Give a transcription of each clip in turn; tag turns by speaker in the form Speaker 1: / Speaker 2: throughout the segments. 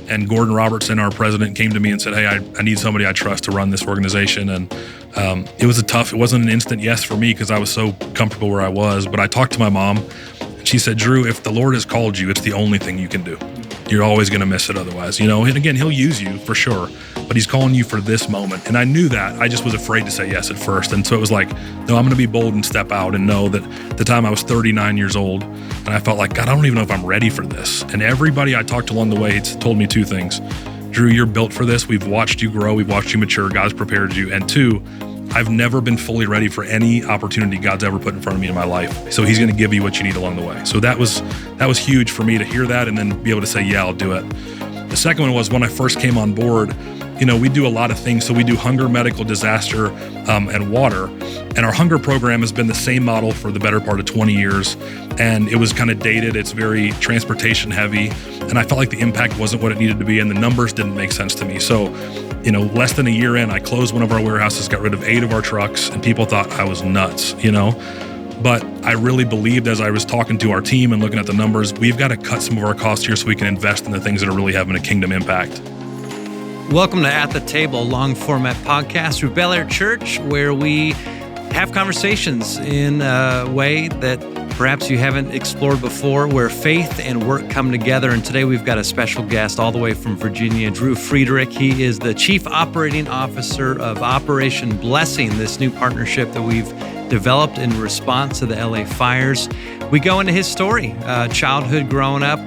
Speaker 1: And Gordon Robertson, our president, came to me and said, hey, I need somebody I trust to run this organization. And it wasn't an instant yes for me because I was so comfortable where I was. But I talked to my mom, and she said, Drew, if the Lord has called you, it's the only thing you can do. You're always going to miss it otherwise, And again, he'll use you for sure, but he's calling you for this moment. And I knew that. I just was afraid to say yes at first. And so it was like, no, I'm going to be bold and step out and know that the time I was 39 years old and I felt like, God, I don't even know if I'm ready for this. And everybody I talked to along the way told me two things. Drew, you're built for this. We've watched you grow. We've watched you mature. God's prepared you. And two, I've never been fully ready for any opportunity God's ever put in front of me in my life. So he's going to give you what you need along the way. So that was huge for me to hear that and then be able to say, yeah, I'll do it. The second one was when I first came on board, we do a lot of things. So we do hunger, medical, disaster, and water. And our hunger program has been the same model for the better part of 20 years. And it was kind of dated. It's very transportation heavy. And I felt like the impact wasn't what it needed to be. And the numbers didn't make sense to me. So less than a year in, I closed one of our warehouses, got rid of 8 of our trucks, and people thought I was nuts, But I really believed as I was talking to our team and looking at the numbers, we've got to cut some of our costs here so we can invest in the things that are really having a kingdom impact.
Speaker 2: Welcome to At the Table, long format podcast through Bel Air Church, where we have conversations in a way that perhaps you haven't explored before, where faith and work come together. And today we've got a special guest all the way from Virginia, Drew Friedrich. He is the Chief Operating Officer of Operation Blessing, this new partnership that we've developed in response to the LA fires. We go into his story, childhood growing up,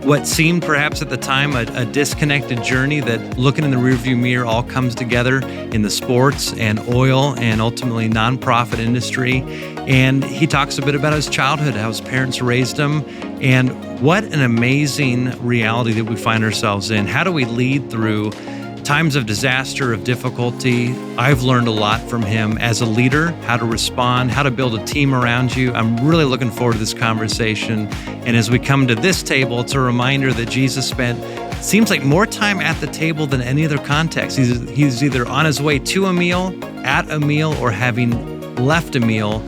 Speaker 2: what seemed perhaps at the time a disconnected journey that looking in the rearview mirror all comes together in the sports and oil and ultimately nonprofit industry. And he talks a bit about his childhood, how his parents raised him, and what an amazing reality that we find ourselves in. How do we lead through times of disaster, of difficulty? I've learned a lot from him as a leader, how to respond, how to build a team around you. I'm really looking forward to this conversation. And as we come to this table, it's a reminder that Jesus spent, seems like, more time at the table than any other context. He's either on his way to a meal, at a meal, or having left a meal.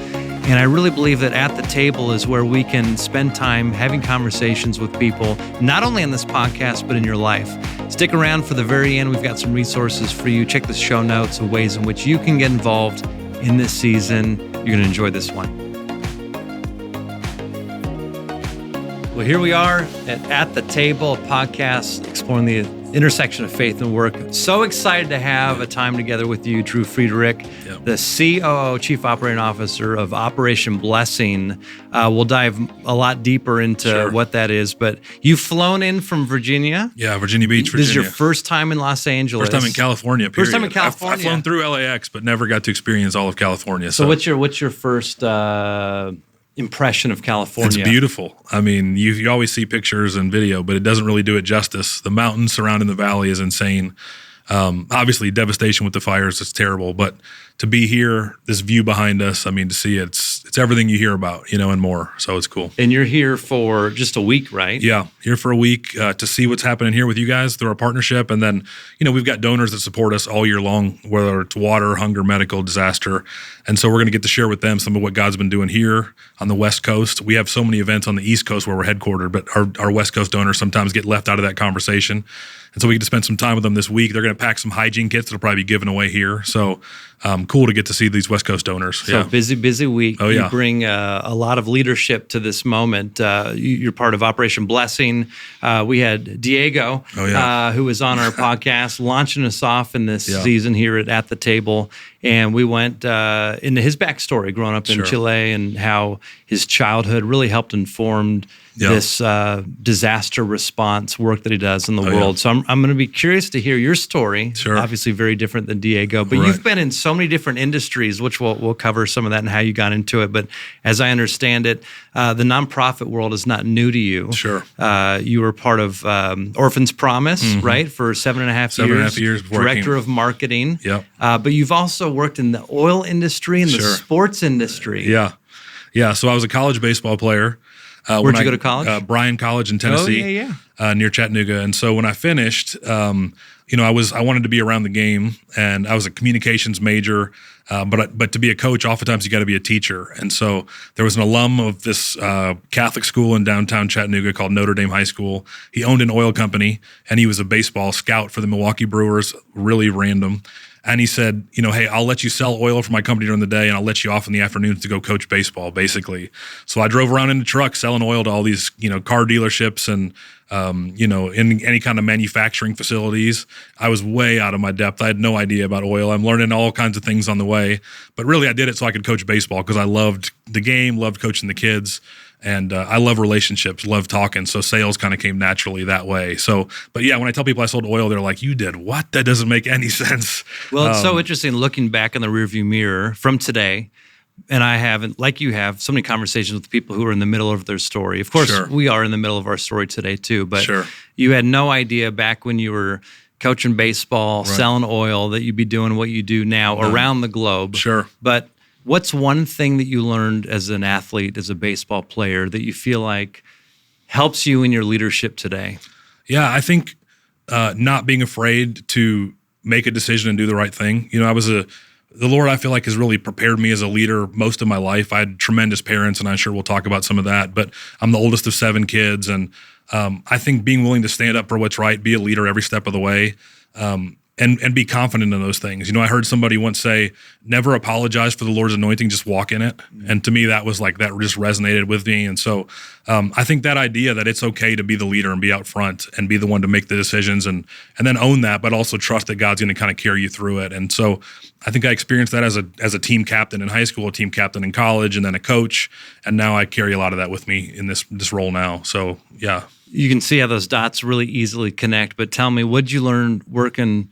Speaker 2: And I really believe that at the table is where we can spend time having conversations with people, not only on this podcast, but in your life. Stick around for the very end. We've got some resources for you. Check the show notes of ways in which you can get involved in this season. You're going to enjoy this one. Well, here we are at the Table, a podcast exploring the intersection of faith and work. So excited to have a time together with you, Drew Friedrich, the COO, Chief Operating Officer of Operation Blessing. We'll dive a lot deeper into what that is, but you've flown in from Virginia.
Speaker 1: Yeah, Virginia Beach, Virginia.
Speaker 2: This is your first time in Los Angeles.
Speaker 1: First time in California, period.
Speaker 2: First time in California.
Speaker 1: I've flown through LAX, but never got to experience all of California.
Speaker 2: So what's your first impression of California?
Speaker 1: It's beautiful. I mean, you always see pictures and video, but it doesn't really do it justice. The mountains surrounding the valley is insane. Obviously, devastation with the fires is terrible, but to be here, this view behind us, I mean, to see it's everything you hear about, and more. So it's cool.
Speaker 2: And you're here for just a week, right?
Speaker 1: Yeah, here for a week to see what's happening here with you guys through our partnership. And then, we've got donors that support us all year long, whether it's water, hunger, medical, disaster. And so we're going to get to share with them some of what God's been doing here on the West Coast. We have so many events on the East Coast where we're headquartered, but our West Coast donors sometimes get left out of that conversation. And so we get to spend some time with them this week. They're going to pack some hygiene kits that'll probably be given away here. So cool to get to see these West Coast donors.
Speaker 2: So busy week.
Speaker 1: Oh, yeah.
Speaker 2: You bring a lot of leadership to this moment. You're part of Operation Blessing. We had Diego, who was on our podcast, launching us off in this season here at the Table. And we went into his backstory growing up in Chile and how his childhood really helped inform this disaster response work that he does in the world. So I'm going to be curious to hear your story. Obviously very different than Diego, but you've been in so many different industries, which we'll cover some of that and how you got into it. But as I understand it, the nonprofit world is not new to you. You were part of Orphan's Promise, right, for 7.5 years. Director of marketing. But you've also worked in the oil industry and the sports industry.
Speaker 1: Yeah. So I was a college baseball player.
Speaker 2: Where'd you go to college?
Speaker 1: Bryan College in Tennessee, near Chattanooga. And so when I finished, I wanted to be around the game, and I was a communications major. But to be a coach, oftentimes you got to be a teacher. And so there was an alum of this Catholic school in downtown Chattanooga called Notre Dame High School. He owned an oil company, and he was a baseball scout for the Milwaukee Brewers, really random. And he said, hey, I'll let you sell oil for my company during the day, and I'll let you off in the afternoons to go coach baseball, basically. So I drove around in a truck selling oil to all these, car dealerships and, in any kind of manufacturing facilities. I was way out of my depth. I had no idea about oil. I'm learning all kinds of things on the way. But really, I did it so I could coach baseball because I loved the game, loved coaching the kids. And I love relationships, love talking. So sales kind of came naturally that way. So, but yeah, when I tell people I sold oil, they're like, you did what? That doesn't make any sense.
Speaker 2: Well, it's so interesting looking back in the rearview mirror from today. And I haven't, like you have, so many conversations with people who are in the middle of their story. Of course, we are in the middle of our story today too. But you had no idea back when you were coaching baseball, selling oil, that you'd be doing what you do now around the globe. But what's one thing that you learned as an athlete, as a baseball player, that you feel like helps you in your leadership today? Yeah,
Speaker 1: I think not being afraid to make a decision and do the right thing. The Lord, I feel like, has really prepared me as a leader most of my life. I had tremendous parents, and I'm sure we'll talk about some of that, but I'm the oldest of 7 kids, and I think being willing to stand up for what's right, be a leader every step of the way, and be confident in those things. I heard somebody once say, never apologize for the Lord's anointing, just walk in it. And to me, that was like, that just resonated with me. And so I think that idea that it's okay to be the leader and be out front and be the one to make the decisions and then own that, but also trust that God's going to kind of carry you through it. And so I think I experienced that as a team captain in high school, a team captain in college, and then a coach. And now I carry a lot of that with me in this role now. So, yeah.
Speaker 2: You can see how those dots really easily connect. But tell me, what'd you learn working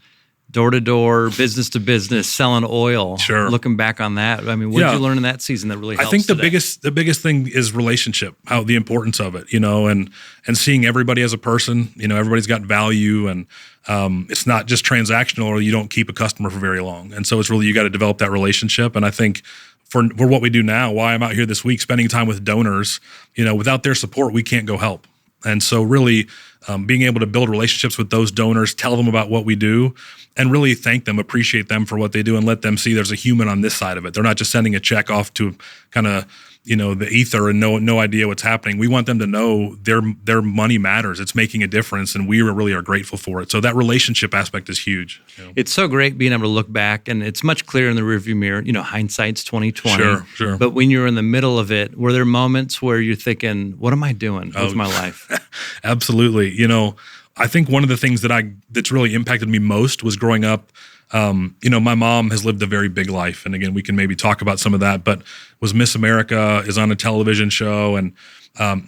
Speaker 2: door-to-door, business-to-business, selling oil? Looking back on that, what did you learn in that season that really helps?
Speaker 1: I think the biggest thing is relationship, how the importance of it, and seeing everybody as a person. Everybody's got value, and it's not just transactional, or you don't keep a customer for very long. And so it's really, you got to develop that relationship. And I think for what we do now, why I'm out here this week spending time with donors, without their support, we can't go help. And so really being able to build relationships with those donors, tell them about what we do, and really thank them, appreciate them for what they do, and let them see there's a human on this side of it. They're not just sending a check off to kind of, the ether and no idea what's happening. We want them to know their money matters. It's making a difference, and we really are grateful for it. So that relationship aspect is huge.
Speaker 2: It's so great being able to look back, and it's much clearer in the rearview mirror. Hindsight's 20/20.
Speaker 1: Sure.
Speaker 2: But when you're in the middle of it, were there moments where you're thinking, what am I doing with my life?
Speaker 1: Absolutely. I think one of the things that's really impacted me most was growing up. My mom has lived a very big life. And again, we can maybe talk about some of that, but was Miss America, is on a television show. And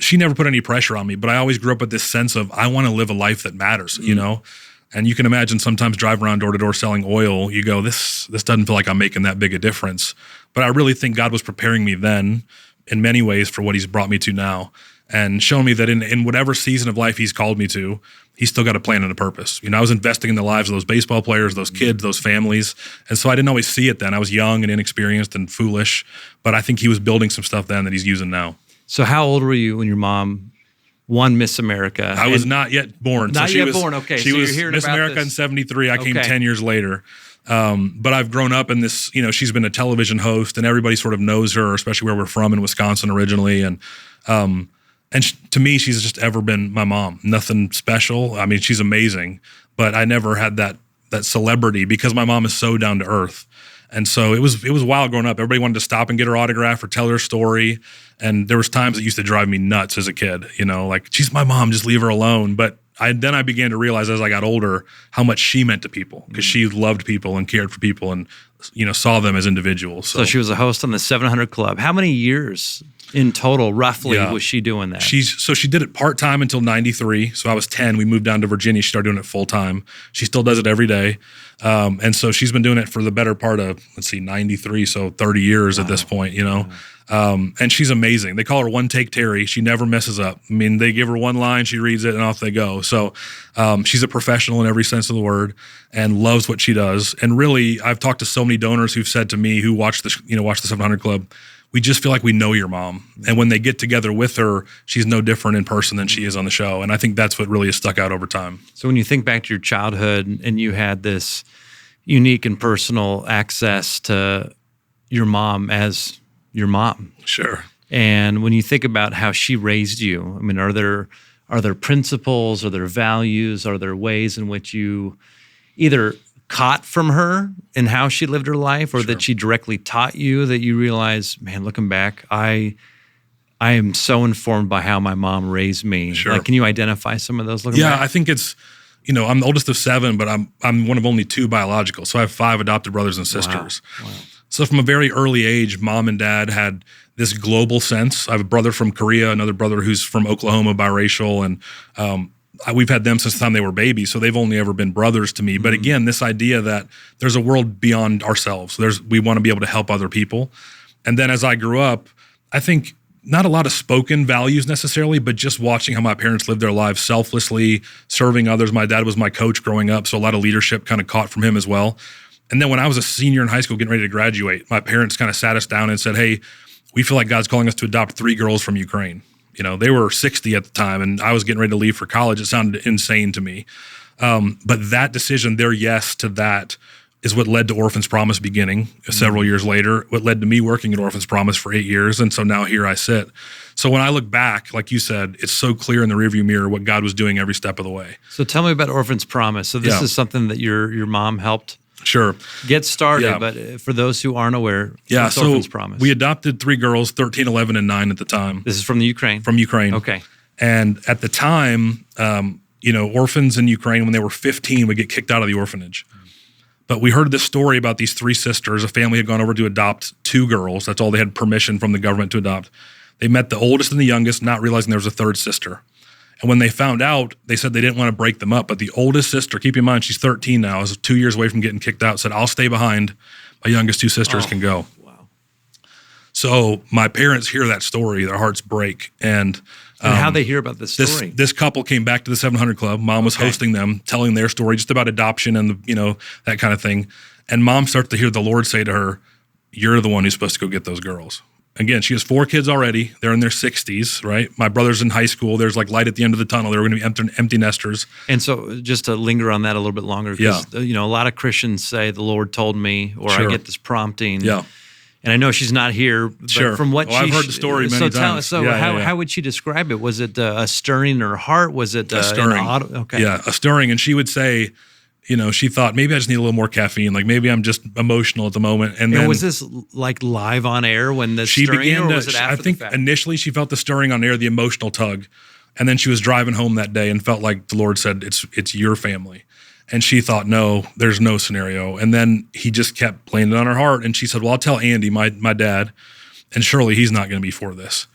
Speaker 1: she never put any pressure on me, but I always grew up with this sense of, I want to live a life that matters, And you can imagine sometimes driving around door to door selling oil, you go, this doesn't feel like I'm making that big a difference. But I really think God was preparing me then in many ways for what he's brought me to now, and showing me that in whatever season of life he's called me to, he's still got a plan and a purpose. I was investing in the lives of those baseball players, those kids, those families. And so I didn't always see it then. I was young and inexperienced and foolish, but I think he was building some stuff then that he's using now.
Speaker 2: So how old were you when your mom won Miss America?
Speaker 1: I was not yet born.
Speaker 2: Born, okay.
Speaker 1: She was Miss America in 73. I came 10 years later. But I've grown up in this, she's been a television host, and everybody sort of knows her, especially where we're from in Wisconsin originally. And to me, she's just ever been my mom. Nothing special. She's amazing, but I never had that celebrity because my mom is so down to earth. And so it was wild growing up. Everybody wanted to stop and get her autograph or tell her story. And there was times that used to drive me nuts as a kid, like, she's my mom, just leave her alone. But then I began to realize as I got older how much she meant to people, because she loved people and cared for people and, saw them as individuals.
Speaker 2: So she was a host on the 700 Club. How many years in total, roughly, was she doing that?
Speaker 1: She did it part-time until 93. So I was 10. We moved down to Virginia. She started doing it full-time. She still does it every day. And so she's been doing it for the better part of, 93, so 30 years at this point, And she's amazing. They call her One Take Terry. She never messes up. They give her one line, she reads it, and off they go. So she's a professional in every sense of the word and loves what she does. And really, I've talked to so many donors who've said to me, who watch the 700 Club, we just feel like we know your mom. And when they get together with her, she's no different in person than she is on the show. And I think that's what really has stuck out over time.
Speaker 2: So when you think back to your childhood and you had this unique and personal access to your mom as your mom.
Speaker 1: Sure.
Speaker 2: And when you think about how she raised you, I mean, are there principles, are there values, are there ways in which you either caught from her in how she lived her life, or that she directly taught you that you realize, man, looking back, I am so informed by how my mom raised me.
Speaker 1: Sure.
Speaker 2: Like, can you identify some of those looking back?
Speaker 1: I think it's, I'm the oldest of 7, but I'm one of only 2 biological. So I have 5 adopted brothers and sisters. Wow. So from a very early age, mom and dad had this global sense. I have a brother from Korea, another brother who's from Oklahoma, biracial, and we've had them since the time they were babies, so they've only ever been brothers to me. Mm-hmm. But again, this idea that there's a world beyond ourselves. We want to be able to help other people. And then as I grew up, I think not a lot of spoken values necessarily, but just watching how my parents lived their lives selflessly, serving others. My dad was my coach growing up, so a lot of leadership kind of caught from him as well. And then when I was a senior in high school getting ready to graduate, my parents kind of sat us down and said, hey, we feel like God's calling us to adopt 3 girls from Ukraine. They were 60 at the time, and I was getting ready to leave for college. It sounded insane to me. But that decision, their yes to that, is what led to Orphan's Promise beginning several years later, what led to me working at Orphan's Promise for 8 years. And so now here I sit. So when I look back, like you said, it's so clear in the rearview mirror what God was doing every step of the way.
Speaker 2: So tell me about Orphan's Promise. So this is something that your mom helped get started, but for those who aren't aware, what's Orphan's Promise? We
Speaker 1: adopted 3 girls, 13, 11, and 9 at the time.
Speaker 2: This is from the Ukraine?
Speaker 1: From Ukraine.
Speaker 2: Okay.
Speaker 1: And at the time, orphans in Ukraine, when they were 15, would get kicked out of the orphanage. But we heard this story about these 3 sisters. A family had gone over to adopt 2 girls. That's all they had permission from the government to adopt. They met the oldest and the youngest, not realizing there was a 3rd sister. And when they found out, they said they didn't want to break them up. But the oldest sister, keep in mind, she's 13 now, is 2 years away from getting kicked out, said, I'll stay behind. My youngest 2 sisters can go.
Speaker 2: Wow.
Speaker 1: So my parents hear that story. Their hearts break. And
Speaker 2: how'd they hear about this story?
Speaker 1: This couple came back to the 700 Club. Mom was hosting them, telling their story just about adoption and, that kind of thing. And mom starts to hear the Lord say to her, you're the one who's supposed to go get those girls. Again, she has 4 kids already. They're in their 60s, right? My brother's in high school. There's like light at the end of the tunnel. They were going to be empty nesters.
Speaker 2: And so just to linger on that a little bit longer, because a lot of Christians say the Lord told me, or I get this prompting.
Speaker 1: Yeah.
Speaker 2: And I know she's not here, but from what
Speaker 1: I've heard the story many times.
Speaker 2: How would she describe it? Was it a stirring in her heart? Was it
Speaker 1: a stirring? A stirring. And she would say, she thought, maybe I just need a little more caffeine. Like maybe I'm just emotional at the moment. And then
Speaker 2: was this like live on air when the
Speaker 1: she
Speaker 2: stirring,
Speaker 1: began
Speaker 2: or
Speaker 1: to,
Speaker 2: was it after
Speaker 1: I think
Speaker 2: the fact?
Speaker 1: Initially she felt the stirring on air, the emotional tug. And then she was driving home that day and felt like the Lord said, it's your family. And she thought, no, there's no scenario. And then he just kept playing it on her heart. And she said, well, I'll tell Andy, my dad, and surely he's not going to be for this.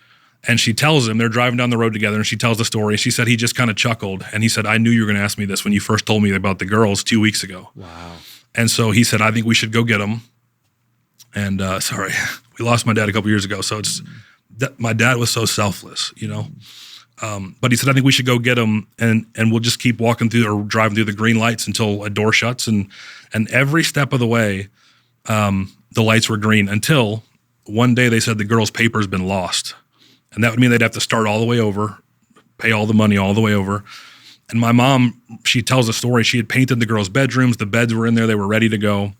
Speaker 1: And she tells him, they're driving down the road together, and she tells the story. She said he just kind of chuckled, and he said, I knew you were going to ask me this when you first told me about the girls 2 weeks ago.
Speaker 2: Wow.
Speaker 1: And so he said, I think we should go get them. And sorry, we lost my dad a couple years ago, so my dad was so selfless, but he said, I think we should go get them, and we'll just keep walking through or driving through the green lights until a door shuts. And every step of the way, the lights were green until one day they said the girl's paper's been lost. And that would mean they'd have to start all the way over, pay all the money all the way over. And my mom, she tells a story. She had painted the girls' bedrooms. The beds were in there. They were ready to go.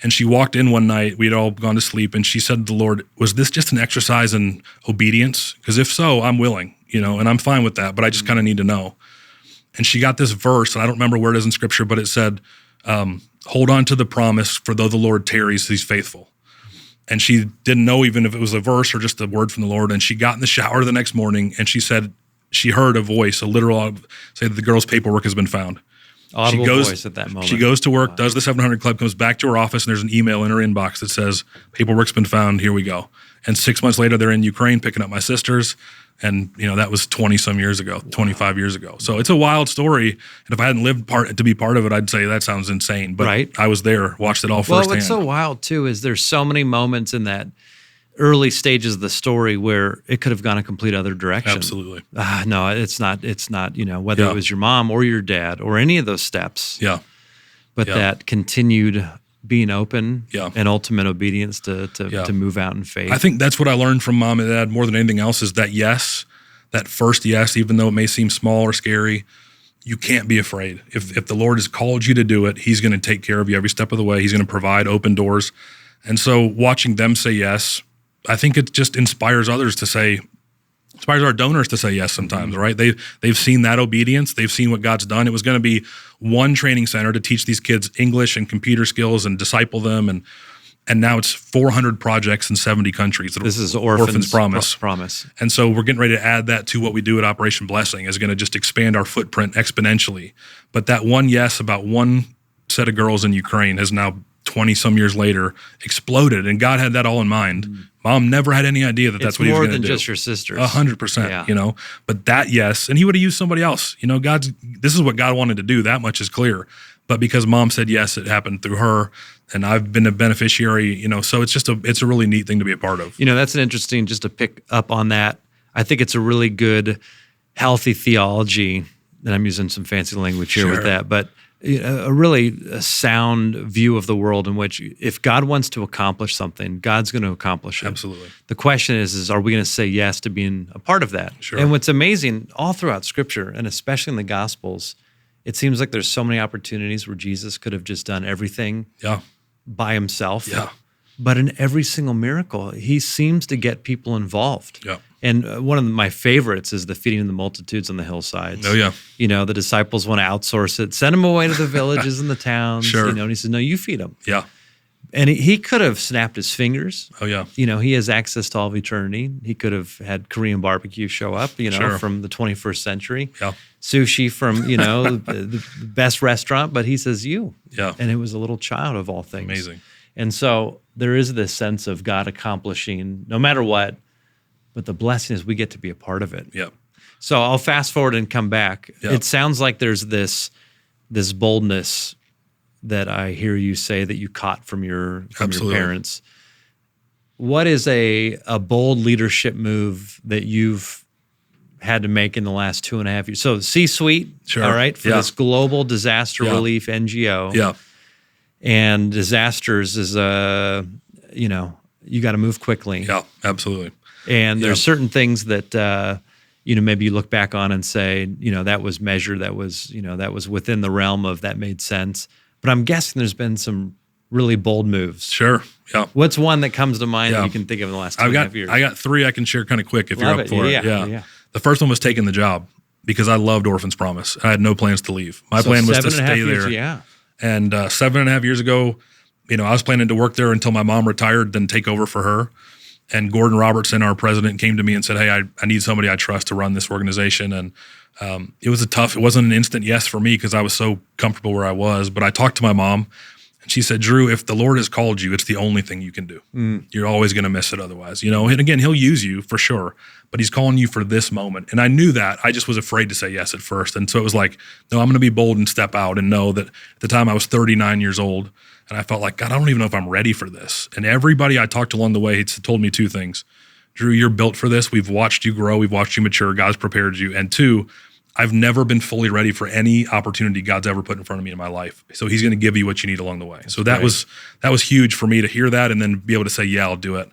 Speaker 1: And she walked in one night. We'd all gone to sleep. And she said to the Lord, was this just an exercise in obedience? Because if so, I'm willing, and I'm fine with that. But I just kind of need to know. And she got this verse, and I don't remember where it is in Scripture, but it said, hold on to the promise, for though the Lord tarries, he's faithful. And she didn't know even if it was a verse or just a word from the Lord. And she got in the shower the next morning, and she said she heard a voice, a literal, say that the girl's paperwork has been found.
Speaker 2: Audible voice at that moment.
Speaker 1: She goes to work, does the 700 Club, comes back to her office, and there's an email in her inbox that says, paperwork's been found, here we go. And 6 months later, they're in Ukraine picking up my sisters. And, that was 20-some years ago, 25 years ago. So it's a wild story. And if I hadn't lived to be part of it, I'd say that sounds insane. But I was there, watched it all firsthand.
Speaker 2: Well, what's so wild, too, is there's so many moments in that early stages of the story where it could have gone a complete other direction.
Speaker 1: Absolutely.
Speaker 2: No, it's not, whether it was your mom or your dad or any of those steps.
Speaker 1: Yeah.
Speaker 2: But that continued being open
Speaker 1: Yeah.
Speaker 2: and ultimate obedience to move out in faith.
Speaker 1: I think that's what I learned from mom and dad more than anything else is that yes, that first yes, even though it may seem small or scary, you can't be afraid. If the Lord has called you to do it, he's going to take care of you every step of the way. He's going to provide open doors. And so watching them say yes, I think it just inspires others to say, inspires our donors to say yes sometimes, right? They've seen that obedience. They've seen what God's done. It was going to be one training center to teach these kids English and computer skills and disciple them. And now it's 400 projects in 70 countries.
Speaker 2: This is
Speaker 1: Orphan's Promise.
Speaker 2: Promise.
Speaker 1: And so we're getting ready to add that to what we do at Operation Blessing is going to just expand our footprint exponentially. But that one yes about one set of girls in Ukraine has now 20 some years later exploded. And God had that all in mind. Mom never had any idea that that's what he was going to do.
Speaker 2: It's more than just your sisters.
Speaker 1: 100%, you know. But that yes, and he would have used somebody else. You know, this is what God wanted to do. That much is clear. But because mom said yes, it happened through her. And I've been a beneficiary, you know, so it's a really neat thing to be a part of.
Speaker 2: You know, that's an interesting, just to pick up on that, I think it's a really good, healthy theology, and I'm using some fancy language here with that, but a really sound view of the world in which if God wants to accomplish something, God's going to accomplish it.
Speaker 1: Absolutely.
Speaker 2: The question is are we going to say yes to being a part of that?
Speaker 1: Sure.
Speaker 2: And what's amazing, all throughout Scripture, and especially in the Gospels, it seems like there's so many opportunities where Jesus could have just done everything by himself.
Speaker 1: Yeah.
Speaker 2: But in every single miracle, he seems to get people involved.
Speaker 1: Yeah.
Speaker 2: And one of my favorites is the feeding of the multitudes on the hillsides.
Speaker 1: Oh, yeah.
Speaker 2: You know, the disciples want to outsource it, send them away to the villages and the towns.
Speaker 1: Sure.
Speaker 2: You know, and he says, no, you feed them.
Speaker 1: Yeah.
Speaker 2: And he could have snapped his fingers.
Speaker 1: Oh, yeah.
Speaker 2: You know, he has access to all of eternity. He could have had Korean barbecue show up, you know, from the 21st century.
Speaker 1: Yeah.
Speaker 2: Sushi from, you know, the best restaurant, but he says you.
Speaker 1: Yeah.
Speaker 2: And it was a little child of all things.
Speaker 1: Amazing.
Speaker 2: And so there is this sense of God accomplishing no matter what, but the blessing is we get to be a part of it.
Speaker 1: Yeah.
Speaker 2: So I'll fast forward and come back.
Speaker 1: Yeah.
Speaker 2: It sounds like there's this boldness that I hear you say that you caught from your parents. What is a bold leadership move that you've had to make in the last 2.5 years? So C-suite,
Speaker 1: Sure.
Speaker 2: all right, for this global disaster relief NGO.
Speaker 1: Yeah.
Speaker 2: And disasters is you know, you got to move quickly.
Speaker 1: Yeah, absolutely.
Speaker 2: And there's certain things that, you know, maybe you look back on and say, you know, that was measured, that was within the realm of that made sense. But I'm guessing there's been some really bold moves.
Speaker 1: Sure. Yeah.
Speaker 2: What's one that comes to mind that you can think of in the last 2.5 years?
Speaker 1: I got 3 I can share kind of quick if
Speaker 2: Love
Speaker 1: you're up for it.
Speaker 2: Yeah.
Speaker 1: The first one was taking the job because I loved Orphan's Promise. I had no plans to leave. My plan was to stay there.
Speaker 2: Yeah.
Speaker 1: And 7.5 years ago, you know, I was planning to work there until my mom retired, then take over for her. And Gordon Robertson, our president, came to me and said, hey, I need somebody I trust to run this organization. And it wasn't an instant yes for me because I was so comfortable where I was. But I talked to my mom and she said, Drew, if the Lord has called you, it's the only thing you can do. You're always going to miss it otherwise. You know, and again, he'll use you for sure, but he's calling you for this moment. And I knew that. I just was afraid to say yes at first. And so it was like, no, I'm going to be bold and step out and know that at the time I was 39 years old. And I felt like, God, I don't even know if I'm ready for this. And everybody I talked to along the way told me 2 things. Drew, you're built for this. We've watched you grow. We've watched you mature. God's prepared you. And 2, I've never been fully ready for any opportunity God's ever put in front of me in my life. So he's going to give you what you need along the way. So that was huge for me to hear that and then be able to say, yeah, I'll do it.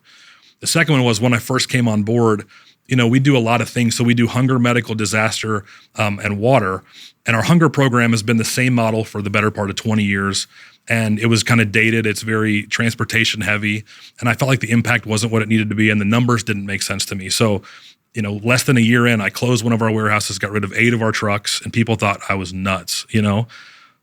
Speaker 1: The second one was when I first came on board, you know, we do a lot of things. So we do hunger, medical, disaster, and water. And our hunger program has been the same model for the better part of 20 years. And it was kind of dated. It's very transportation heavy. And I felt like the impact wasn't what it needed to be. And the numbers didn't make sense to me. So, you know, less than a year in, I closed one of our warehouses, got rid of 8 of our trucks, and people thought I was nuts, you know.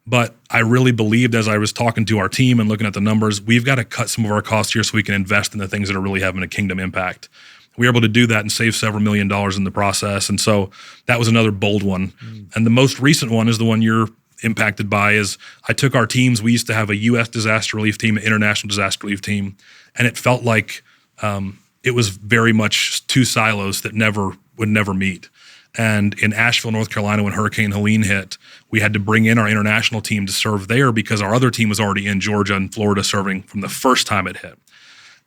Speaker 1: But I really believed as I was talking to our team and looking at the numbers, we've got to cut some of our costs here so we can invest in the things that are really having a kingdom impact. We were able to do that and save several $1 million in the process. And so that was another bold one. And the most recent one is the one you're impacted by is I took our teams. We used to have a U.S. disaster relief team, an international disaster relief team, and it felt like it was very much 2 silos that would never meet. And in Asheville, North Carolina, when Hurricane Helene hit, we had to bring in our international team to serve there because our other team was already in Georgia and Florida serving from the first time it hit.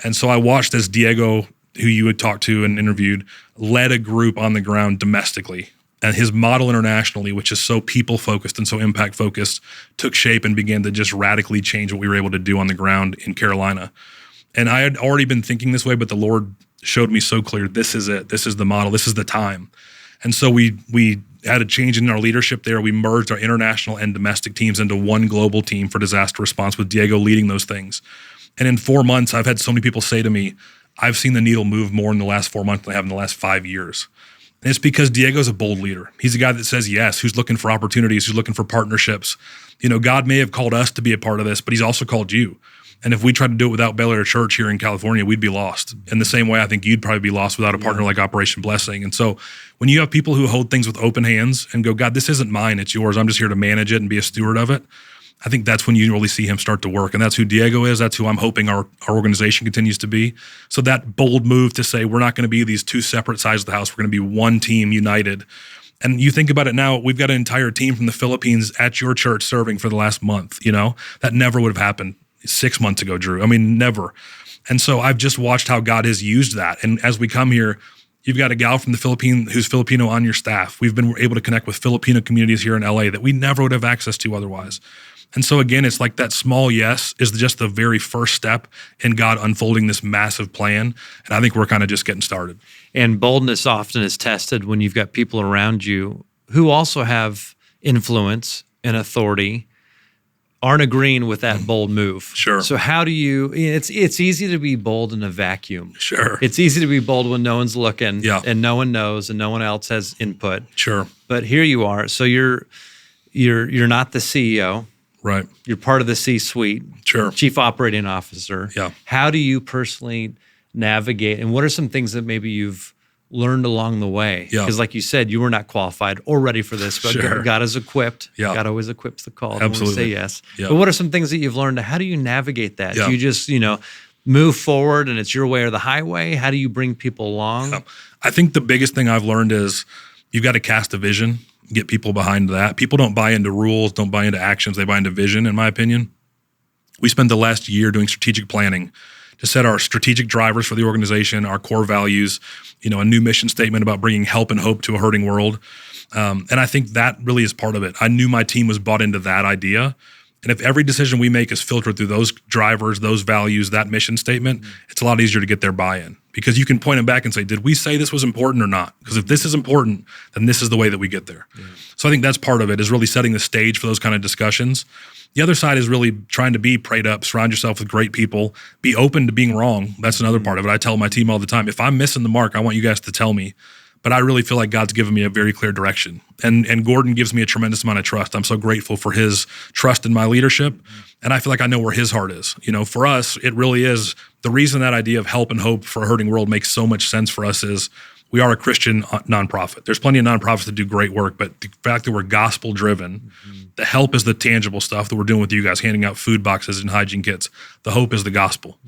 Speaker 1: And so I watched as Diego, who you had talked to and interviewed, led a group on the ground domestically And his model internationally, which is so people-focused and so impact-focused, took shape and began to just radically change what we were able to do on the ground in Carolina. And I had already been thinking this way, but the Lord showed me so clear, this is it. This is the model. This is the time. And so we had a change in our leadership there. We merged our international and domestic teams into one global team for disaster response with Diego leading those things. And in 4 months, I've had so many people say to me, I've seen the needle move more in the last 4 months than I have in the last 5 years. And it's because Diego's a bold leader. He's a guy that says yes, who's looking for opportunities, who's looking for partnerships. God may have called us to be a part of this, but he's also called you. And if we tried to do it without Bel Air Church here in California, we'd be lost. In the same way, I think you'd probably be lost without a partner like Operation Blessing. And so when you have people who hold things with open hands and go, God, this isn't mine, it's yours. I'm just here to manage it and be a steward of it. I think that's when you really see him start to work. And that's who Diego is. That's who I'm hoping our organization continues to be. So that bold move to say, we're not going to be these two separate sides of the house. We're going to be one team united. And you think about it now, we've got an entire team from the Philippines at your church serving for the last month. That never would have happened 6 months ago, Drew. I mean, never. And so I've just watched how God has used that. And as we come here, you've got a gal from the Philippines who's Filipino on your staff. We've been able to connect with Filipino communities here in LA that we never would have access to otherwise. And so again, it's like that small yes is just the very first step in God unfolding this massive plan. And I think we're kind of just getting started.
Speaker 2: And boldness often is tested when you've got people around you who also have influence and authority, aren't agreeing with that bold move.
Speaker 1: Sure.
Speaker 2: So how do you, it's easy to be bold in a vacuum.
Speaker 1: Sure.
Speaker 2: It's easy to be bold when no one's looking
Speaker 1: Yeah.
Speaker 2: and no one knows and no one else has input.
Speaker 1: Sure.
Speaker 2: But here you are. So you're not the CEO.
Speaker 1: Right.
Speaker 2: You're part of the C-suite.
Speaker 1: Sure.
Speaker 2: Chief Operating Officer.
Speaker 1: Yeah.
Speaker 2: How do you personally navigate, and what are some things that maybe you've learned along the way?
Speaker 1: Yeah.
Speaker 2: Because like you said, you were not qualified or ready for this, but
Speaker 1: Sure.
Speaker 2: God is equipped.
Speaker 1: Yeah.
Speaker 2: God always equips the called.
Speaker 1: Absolutely.
Speaker 2: When we say yes.
Speaker 1: Yeah.
Speaker 2: But what are some things that you've learned? How do you navigate that?
Speaker 1: Yeah.
Speaker 2: Do you just, move forward and it's your way or the highway? How do you bring people along?
Speaker 1: Yeah. I think the biggest thing I've learned is you've got to cast a vision, get people behind that. People don't buy into rules, don't buy into actions. They buy into vision, in my opinion. We spent the last year doing strategic planning to set our strategic drivers for the organization, our core values, a new mission statement about bringing help and hope to a hurting world. And I think that really is part of it. I knew my team was bought into that idea. And if every decision we make is filtered through those drivers, those values, that mission statement, it's a lot easier to get their buy-in because you can point them back and say, did we say this was important or not? Because if this is important, then this is the way that we get there. Yeah. So I think that's part of it, is really setting the stage for those kind of discussions. The other side is really trying to be prayed up, surround yourself with great people, be open to being wrong. That's another part of it. I tell my team all the time, if I'm missing the mark, I want you guys to tell me. But I really feel like God's given me a very clear direction. And Gordon gives me a tremendous amount of trust. I'm so grateful for his trust in my leadership. And I feel like I know where his heart is. For us, it really is the reason that idea of help and hope for a hurting world makes so much sense for us is we are a Christian nonprofit. There's plenty of nonprofits that do great work, but the fact that we're gospel driven, the help is the tangible stuff that we're doing with you guys, handing out food boxes and hygiene kits. The hope is the gospel.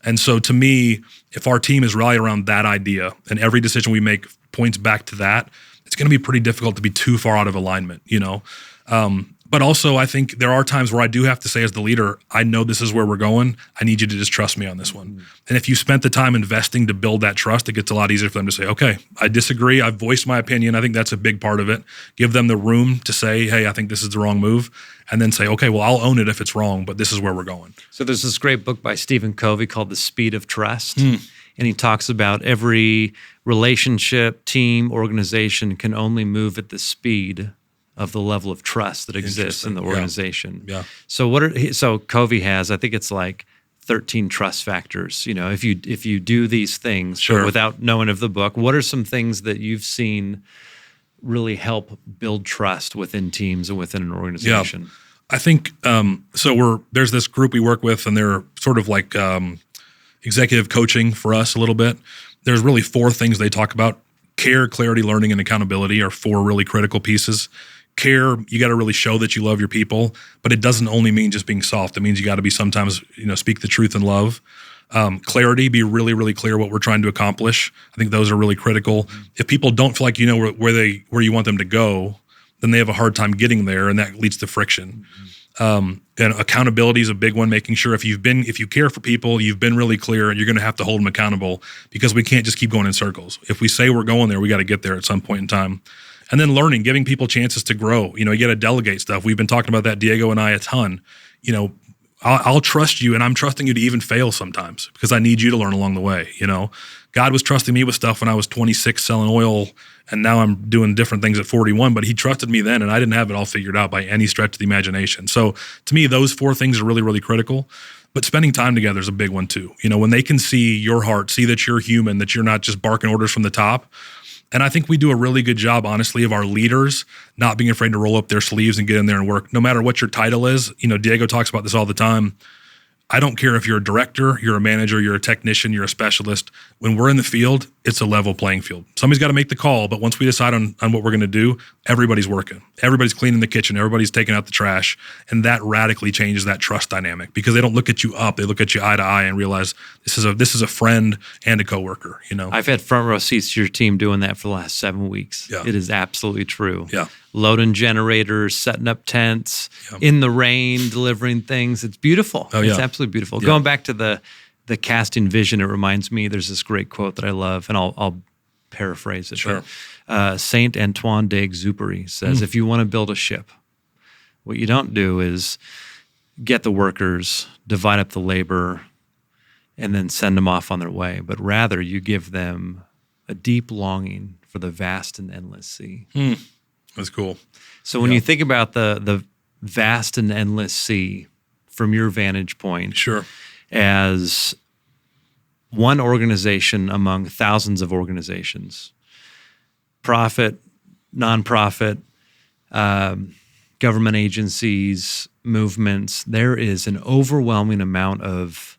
Speaker 1: And so to me, if our team is rallied around that idea and every decision we make points back to that, it's going to be pretty difficult to be too far out of alignment, But also I think there are times where I do have to say as the leader, I know this is where we're going. I need you to just trust me on this one. And if you spent the time investing to build that trust, it gets a lot easier for them to say, okay, I disagree. I've voiced my opinion. I think that's a big part of it. Give them the room to say, hey, I think this is the wrong move. And then say, okay, well, I'll own it if it's wrong, but this is where we're going.
Speaker 2: So there's this great book by Stephen Covey called The Speed of Trust. And he talks about every relationship, team, organization can only move at the speed of the level of trust that exists in the organization.
Speaker 1: Yeah.
Speaker 2: So Covey has, I think it's like 13 trust factors. If you do these things,
Speaker 1: sure,
Speaker 2: without knowing of the book, what are some things that you've seen really help build trust within teams and within an organization?
Speaker 1: Yeah. I think there's this group we work with, and they're sort of like executive coaching for us a little bit. There's really 4 things they talk about. Care, clarity, learning, and accountability are 4 really critical pieces. Care, you got to really show that you love your people, but it doesn't only mean just being soft. It means you got to be sometimes, speak the truth in love. Clarity, be really, really clear what we're trying to accomplish. I think those are really critical. If people don't feel like you know where you want them to go, then they have a hard time getting there, and that leads to friction. And accountability is a big one, making sure if you care for people, you've been really clear, and you're going to have to hold them accountable because we can't just keep going in circles. If we say we're going there, we got to get there at some point in time. And then learning, giving people chances to grow. You got to delegate stuff. We've been talking about that, Diego and I, a ton. I'll trust you, and I'm trusting you to even fail sometimes because I need you to learn along the way. God was trusting me with stuff when I was 26 selling oil, and now I'm doing different things at 41, but he trusted me then, and I didn't have it all figured out by any stretch of the imagination. So to me, those 4 things are really, really critical. But spending time together is a big one too. When they can see your heart, see that you're human, that you're not just barking orders from the top. And I think we do a really good job, honestly, of our leaders not being afraid to roll up their sleeves and get in there and work, no matter what your title is. Diego talks about this all the time. I don't care if you're a director, you're a manager, you're a technician, you're a specialist. When we're in the field, it's a level playing field. Somebody's got to make the call, but once we decide on what we're going to do, everybody's working. Everybody's cleaning the kitchen. Everybody's taking out the trash. And that radically changes that trust dynamic because they don't look at you up. They look at you eye to eye and realize this is a friend and a coworker.
Speaker 2: I've had front row seats to your team doing that for the last 7 weeks.
Speaker 1: Yeah.
Speaker 2: It is absolutely true.
Speaker 1: Yeah.
Speaker 2: Loading generators, setting up tents, in the rain, delivering things. It's beautiful.
Speaker 1: Oh, yeah.
Speaker 2: It's absolutely beautiful.
Speaker 1: Yeah.
Speaker 2: Going back to the casting vision, it reminds me, there's this great quote that I love, and I'll paraphrase it.
Speaker 1: Sure.
Speaker 2: But, Saint Antoine d'Exupéry says, if you want to build a ship, what you don't do is get the workers, divide up the labor, and then send them off on their way, but rather you give them a deep longing for the vast and endless sea.
Speaker 1: That's cool.
Speaker 2: So when you think about the vast and endless sea from your vantage point,
Speaker 1: Sure.
Speaker 2: as one organization among thousands of organizations, profit, nonprofit, government agencies, movements, there is an overwhelming amount of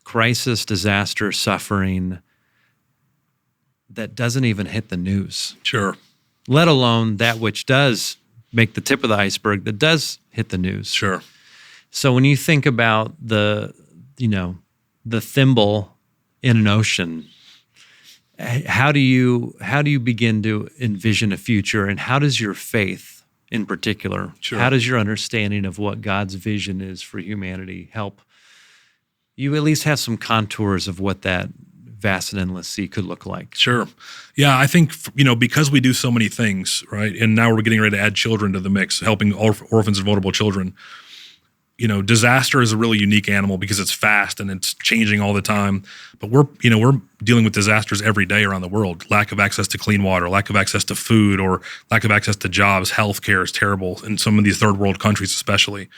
Speaker 2: crisis, disaster, suffering that doesn't even hit the news.
Speaker 1: Sure.
Speaker 2: Let alone that which does make the tip of the iceberg that does hit the news.
Speaker 1: Sure.
Speaker 2: So when you think about the thimble in an ocean, how do you begin to envision a future, and how does your faith in particular, how does your understanding of what God's vision is for humanity help you at least have some contours of what that vast and endless sea could look like?
Speaker 1: Sure. Yeah, I think, because we do so many things, right? And now we're getting ready to add children to the mix, helping orphans and vulnerable children. Disaster is a really unique animal because it's fast and it's changing all the time. But we're dealing with disasters every day around the world. Lack of access to clean water, lack of access to food, or lack of access to jobs. Healthcare is terrible in some of these third world countries especially.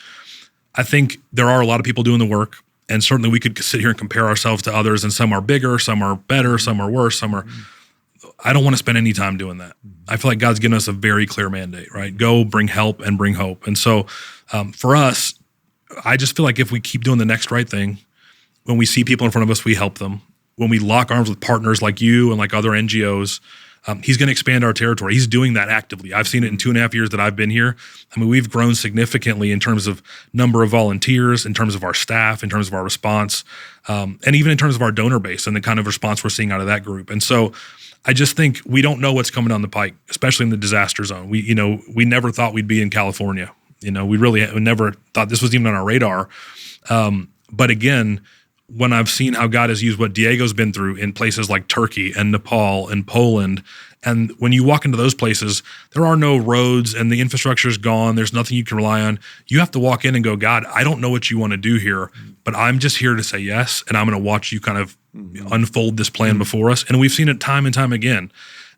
Speaker 1: I think there are a lot of people doing the work. And certainly we could sit here and compare ourselves to others, and some are bigger, some are better, some are worse, some are... I don't want to spend any time doing that. I feel like God's given us a very clear mandate, right? Go, bring help, and bring hope. And so for us, I just feel like if we keep doing the next right thing, when we see people in front of us, we help them. When we lock arms with partners like you and like other NGOs, he's going to expand our territory. He's doing that actively. I've seen it in 2.5 years that I've been here. I mean, we've grown significantly in terms of number of volunteers, in terms of our staff, in terms of our response, and even in terms of our donor base and the kind of response we're seeing out of that group. And so I just think we don't know what's coming down the pike, especially in the disaster zone. We never thought we'd be in California. We really never thought this was even on our radar. But again, when I've seen how God has used what Diego's been through in places like Turkey and Nepal and Poland, and when you walk into those places, there are no roads and the infrastructure is gone. There's nothing you can rely on. You have to walk in and go, God, I don't know what you want to do here, but I'm just here to say yes, and I'm going to watch you kind of unfold this plan before us. And we've seen it time and time again.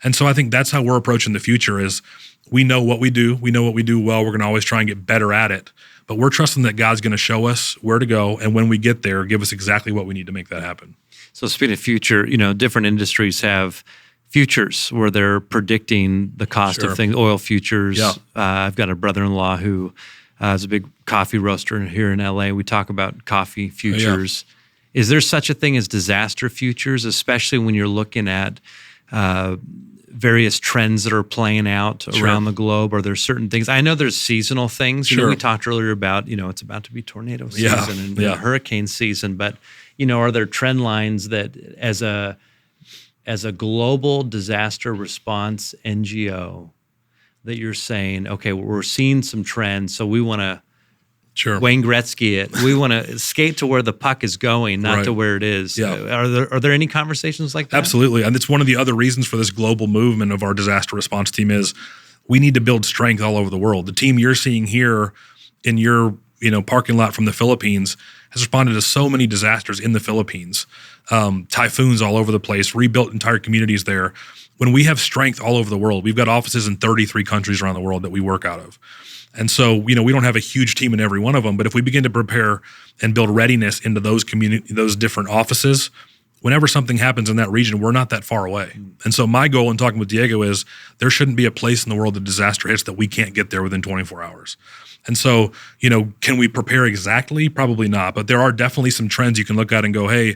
Speaker 1: And so I think that's how we're approaching the future is we know what we do. We know what we do well. We're going to always try and get better at it. But we're trusting that God's going to show us where to go, and when we get there, give us exactly what we need to make that happen.
Speaker 2: So speaking of future, different industries have futures where they're predicting the cost of things, oil futures.
Speaker 1: Yeah.
Speaker 2: I've got a brother-in-law who is a big coffee roaster here in LA. We talk about coffee futures. Is there such a thing as disaster futures, especially when you're looking at various trends that are playing out around the globe? Are there certain things? I know there's seasonal things. We talked earlier about, it's about to be tornado season and hurricane season, but, are there trend lines that as a global disaster response NGO that you're saying, okay, we're seeing some trends, so we want to Wayne Gretzky it. We want to skate to where the puck is going, not to where it is.
Speaker 1: Yeah.
Speaker 2: Are there any conversations like that?
Speaker 1: Absolutely. And it's one of the other reasons for this global movement of our disaster response team is we need to build strength all over the world. The team you're seeing here in your parking lot from the Philippines has responded to so many disasters in the Philippines, typhoons all over the place, rebuilt entire communities there. When we have strength all over the world, we've got offices in 33 countries around the world that we work out of. And so, we don't have a huge team in every one of them, but if we begin to prepare and build readiness into those different offices, whenever something happens in that region, we're not that far away. And so my goal in talking with Diego is there shouldn't be a place in the world that disaster hits that we can't get there within 24 hours. And so, can we prepare exactly? Probably not, but there are definitely some trends you can look at and go, hey,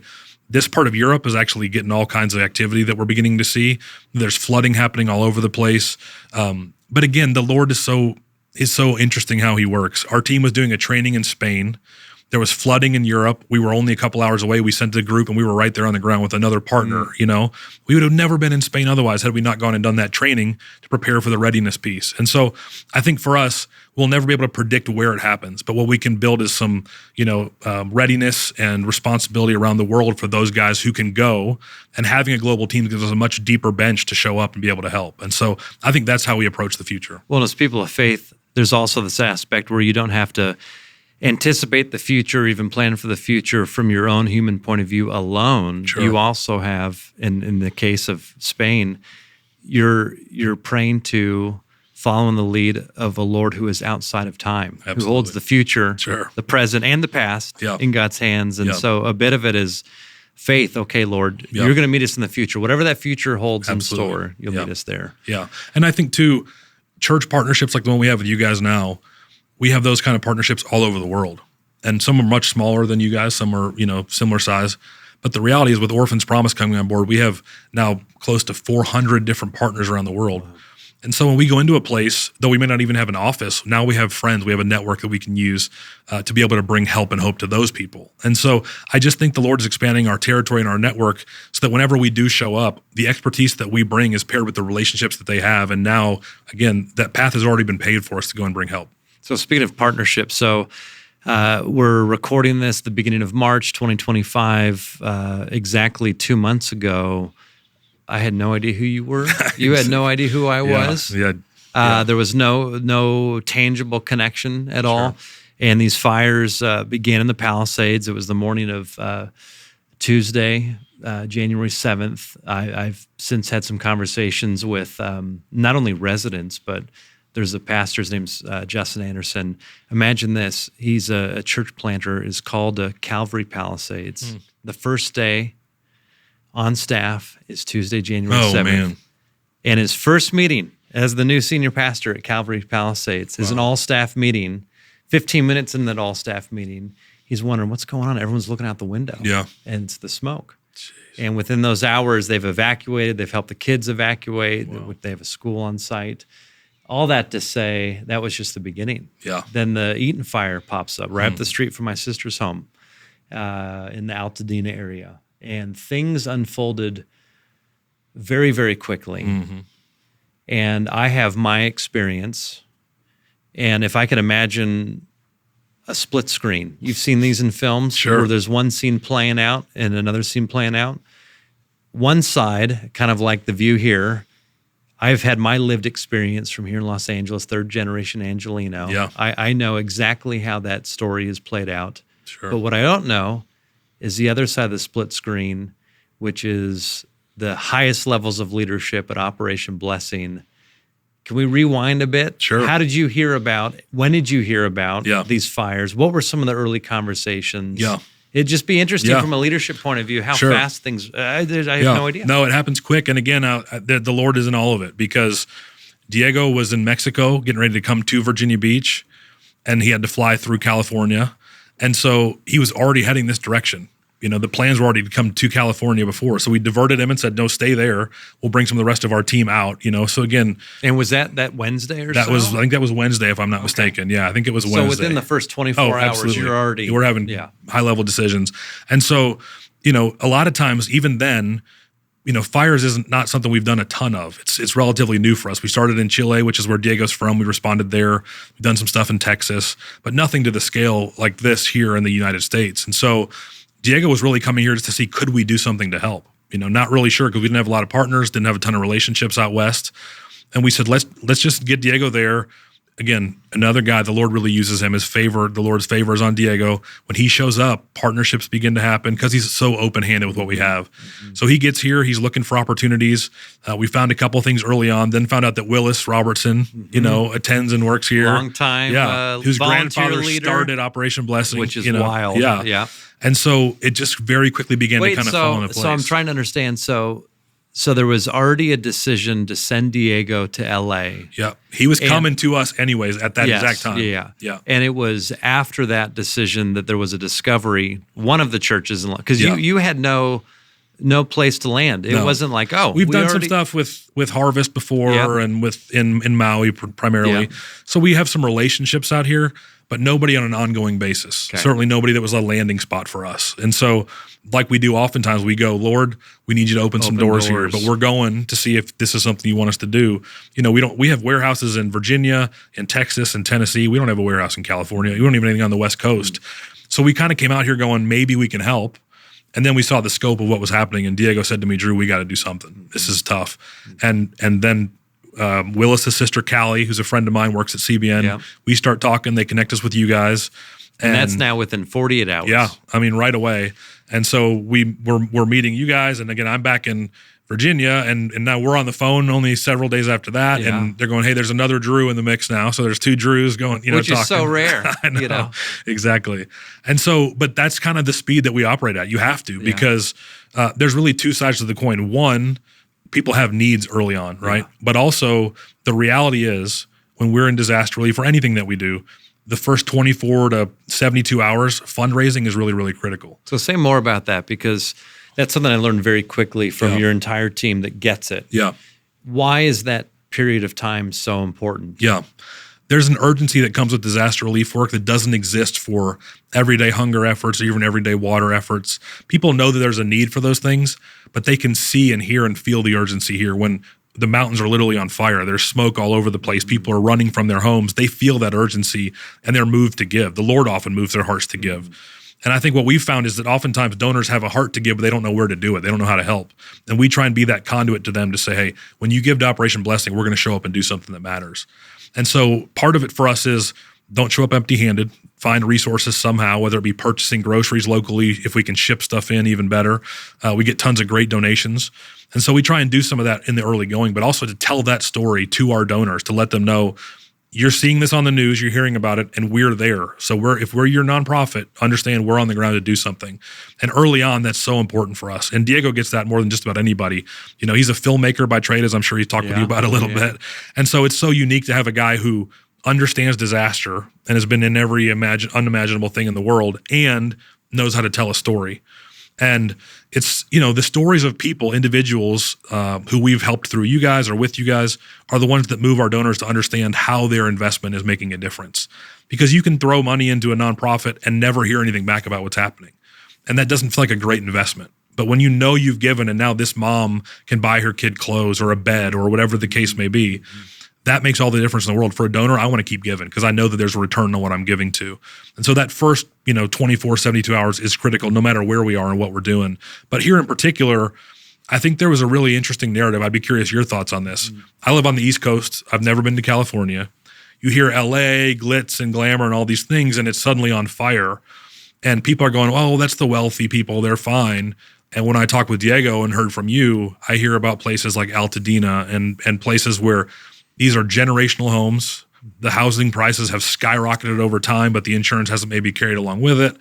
Speaker 1: this part of Europe is actually getting all kinds of activity that we're beginning to see. There's flooding happening all over the place. But again, the Lord is so interesting how he works. Our team was doing a training in Spain. There was flooding in Europe. We were only a couple hours away. We sent a group and we were right there on the ground with another partner, We would have never been in Spain otherwise had we not gone and done that training to prepare for the readiness piece. And so I think for us, we'll never be able to predict where it happens, but what we can build is some, readiness and responsibility around the world for those guys who can go, and having a global team gives us a much deeper bench to show up and be able to help. And so I think that's how we approach the future.
Speaker 2: Well, as people of faith, there's also this aspect where you don't have to anticipate the future, even plan for the future from your own human point of view alone.
Speaker 1: Sure.
Speaker 2: You also have, in the case of Spain, you're praying to follow in the lead of a Lord who is outside of time,
Speaker 1: Absolutely.
Speaker 2: who holds the future,
Speaker 1: Sure.
Speaker 2: the present, and the past in God's hands. And so a bit of it is faith. Okay, Lord, you're going to meet us in the future. Whatever that future holds
Speaker 1: Absolutely.
Speaker 2: in store, you'll meet us there.
Speaker 1: Yeah. And I think, too, church partnerships like the one we have with you guys now, we have those kind of partnerships all over the world. And some are much smaller than you guys. Some are, similar size. But the reality is with Orphan's Promise coming on board, we have now close to 400 different partners around the world. Wow. And so when we go into a place, though we may not even have an office, now we have friends, we have a network that we can use to be able to bring help and hope to those people. And so I just think the Lord is expanding our territory and our network so that whenever we do show up, the expertise that we bring is paired with the relationships that they have. And now, again, that path has already been paved for us to go and bring help.
Speaker 2: So speaking of partnerships, we're recording this the beginning of March 2025, exactly 2 months ago. I had no idea who you were. You had no idea who I was.
Speaker 1: Yeah.
Speaker 2: There was no tangible connection at all. And these fires began in the Palisades. It was the morning of Tuesday, January 7th. I've since had some conversations with not only residents, but there's a pastor, his name's Justin Anderson. Imagine this. He's a church planter, is called to Calvary Palisades. The first day on staff is Tuesday, January 7th. Man. And his first meeting as the new senior pastor at Calvary Palisades is an all-staff meeting. 15 minutes in that all-staff meeting, he's wondering, what's going on? Everyone's looking out the window.
Speaker 1: Yeah.
Speaker 2: And it's the smoke. Jeez. And within those hours, they've evacuated. They've helped the kids evacuate. Wow. They have a school on site. All that to say, that was just the beginning.
Speaker 1: Yeah.
Speaker 2: Then the Eaton fire pops up right up the street from my sister's home in the Altadena area. And things unfolded very, very quickly. Mm-hmm. And I have my experience. And if I could imagine a split screen, you've seen these in films where there's one scene playing out and another scene playing out. One side, kind of like the view here, I've had my lived experience from here in Los Angeles, third generation Angelino.
Speaker 1: Yeah.
Speaker 2: I know exactly how that story is played out.
Speaker 1: Sure.
Speaker 2: But what I don't know is the other side of the split screen, which is the highest levels of leadership at Operation Blessing. Can we rewind a bit?
Speaker 1: Sure.
Speaker 2: When did you hear about these fires? What were some of the early conversations?
Speaker 1: Yeah.
Speaker 2: It'd just be interesting from a leadership point of view, how fast things, I have no idea.
Speaker 1: No, it happens quick. And again, the Lord is in all of it, because Diego was in Mexico getting ready to come to Virginia Beach, and he had to fly through California. And so he was already heading this direction. The plans were already to come to California before. So we diverted him and said, no, stay there. We'll bring some of the rest of our team out, So again.
Speaker 2: And was that Wednesday or
Speaker 1: so? I think that was Wednesday, if I'm not mistaken. Yeah, I think it was Wednesday.
Speaker 2: So within the first 24 hours, we're
Speaker 1: having high level decisions. And so, a lot of times, even then, fires isn't not something we've done a ton of. It's relatively new for us. We started in Chile, which is where Diego's from. We responded there. We've done some stuff in Texas, but nothing to the scale like this here in the United States. And so Diego was really coming here just to see, could we do something to help? Not really sure because we didn't have a lot of partners, didn't have a ton of relationships out west. And we said, let's just get Diego there. Again, another guy, the Lord really uses him. The Lord's favor is on Diego. When he shows up, partnerships begin to happen because he's so open-handed with what we have. Mm-hmm. So he gets here. He's looking for opportunities. We found a couple of things early on, then found out that Willis Robertson, attends and works here.
Speaker 2: Long time,
Speaker 1: whose grandfather
Speaker 2: leader,
Speaker 1: started Operation Blessing.
Speaker 2: Which is wild. Yeah.
Speaker 1: And so it just very quickly began to kind of fall into place.
Speaker 2: So I'm trying to understand. So there was already a decision to send Diego to L.A.
Speaker 1: Yeah. He was coming to us anyways at that exact time.
Speaker 2: Yeah. And it was after that decision that there was a discovery, one of the churches, because you had no place to land. It wasn't like,
Speaker 1: we've done some stuff with Harvest before and in Maui primarily. Yeah. So we have some relationships out here, but nobody on an ongoing basis. Okay. Certainly nobody that was a landing spot for us. And so like we do oftentimes, we go, Lord, we need you to open some doors here, but we're going to see if this is something you want us to do. We have warehouses in Virginia, in Texas, and Tennessee. We don't have a warehouse in California. We don't even have anything on the West Coast. So we kind of came out here going, maybe we can help. And then we saw the scope of what was happening. And Diego said to me, Drew, we got to do something. This is tough. And then Willis's sister, Callie, who's a friend of mine, works at CBN. Yeah. We start talking. They connect us with you guys.
Speaker 2: And that's now within 48 hours.
Speaker 1: Yeah. Right away. And so we're meeting you guys. And again, I'm back in Virginia, and now we're on the phone only several days after that. Yeah. And they're going, hey, there's another Drew in the mix now. So there's two Drews going,
Speaker 2: which
Speaker 1: talking.
Speaker 2: Is so rare.
Speaker 1: I know. Exactly. And so, but that's kind of the speed that we operate at. You have to, because there's really two sides to the coin. One, people have needs early on, right? Yeah. But also the reality is when we're in disaster relief or anything that we do, the first 24 to 72 hours, fundraising is really, really critical.
Speaker 2: So say more about that, because that's something I learned very quickly from your entire team that gets it.
Speaker 1: Yeah.
Speaker 2: Why is that period of time so important?
Speaker 1: Yeah. There's an urgency that comes with disaster relief work that doesn't exist for everyday hunger efforts or even everyday water efforts. People know that there's a need for those things, but they can see and hear and feel the urgency here. When the mountains are literally on fire, there's smoke all over the place, people are running from their homes, they feel that urgency and they're moved to give. The Lord often moves their hearts to give. And I think what we've found is that oftentimes donors have a heart to give, but they don't know where to do it. They don't know how to help. And we try and be that conduit to them to say, hey, when you give to Operation Blessing, we're going to show up and do something that matters. And so part of it for us is don't show up empty-handed. Find resources somehow, whether it be purchasing groceries locally. If we can ship stuff in, even better. We get tons of great donations. And so we try and do some of that in the early going, but also to tell that story to our donors, to let them know, you're seeing this on the news, you're hearing about it, and we're there. So if we're your nonprofit, understand we're on the ground to do something. And early on, that's so important for us. And Diego gets that more than just about anybody. He's a filmmaker by trade, as I'm sure he's talked with you about a little bit. And so it's so unique to have a guy who understands disaster and has been in every unimaginable thing in the world and knows how to tell a story. And it's, the stories of people, individuals who we've helped through you guys or with you guys are the ones that move our donors to understand how their investment is making a difference. Because you can throw money into a nonprofit and never hear anything back about what's happening. And that doesn't feel like a great investment. But when you know you've given and now this mom can buy her kid clothes or a bed or whatever the case may be, that makes all the difference in the world. For a donor, I want to keep giving because I know that there's a return on what I'm giving to. And so that first, 24, 72 hours is critical no matter where we are and what we're doing. But here in particular, I think there was a really interesting narrative. I'd be curious your thoughts on this. I live on the East Coast. I've never been to California. You hear LA, glitz and glamour and all these things, and it's suddenly on fire. And people are going, oh, that's the wealthy people. They're fine. And when I talk with Diego and heard from you, I hear about places like Altadena and places where these are generational homes. The housing prices have skyrocketed over time, but the insurance hasn't maybe carried along with it.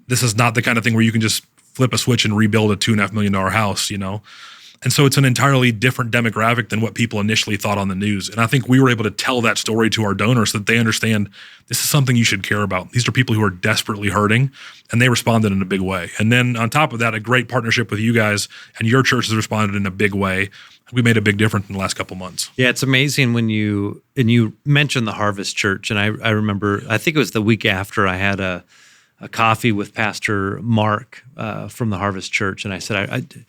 Speaker 1: This is not the kind of thing where you can just flip a switch and rebuild a $2.5 million house, And so it's an entirely different demographic than what people initially thought on the news. And I think we were able to tell that story to our donors so that they understand this is something you should care about. These are people who are desperately hurting, and they responded in a big way. And then on top of that, a great partnership with you guys, and your church has responded in a big way. We made a big difference in the last couple months.
Speaker 2: Yeah, it's amazing when you mentioned the Harvest Church, and I remember, I think it was the week after I had a coffee with Pastor Mark from the Harvest Church, and I said,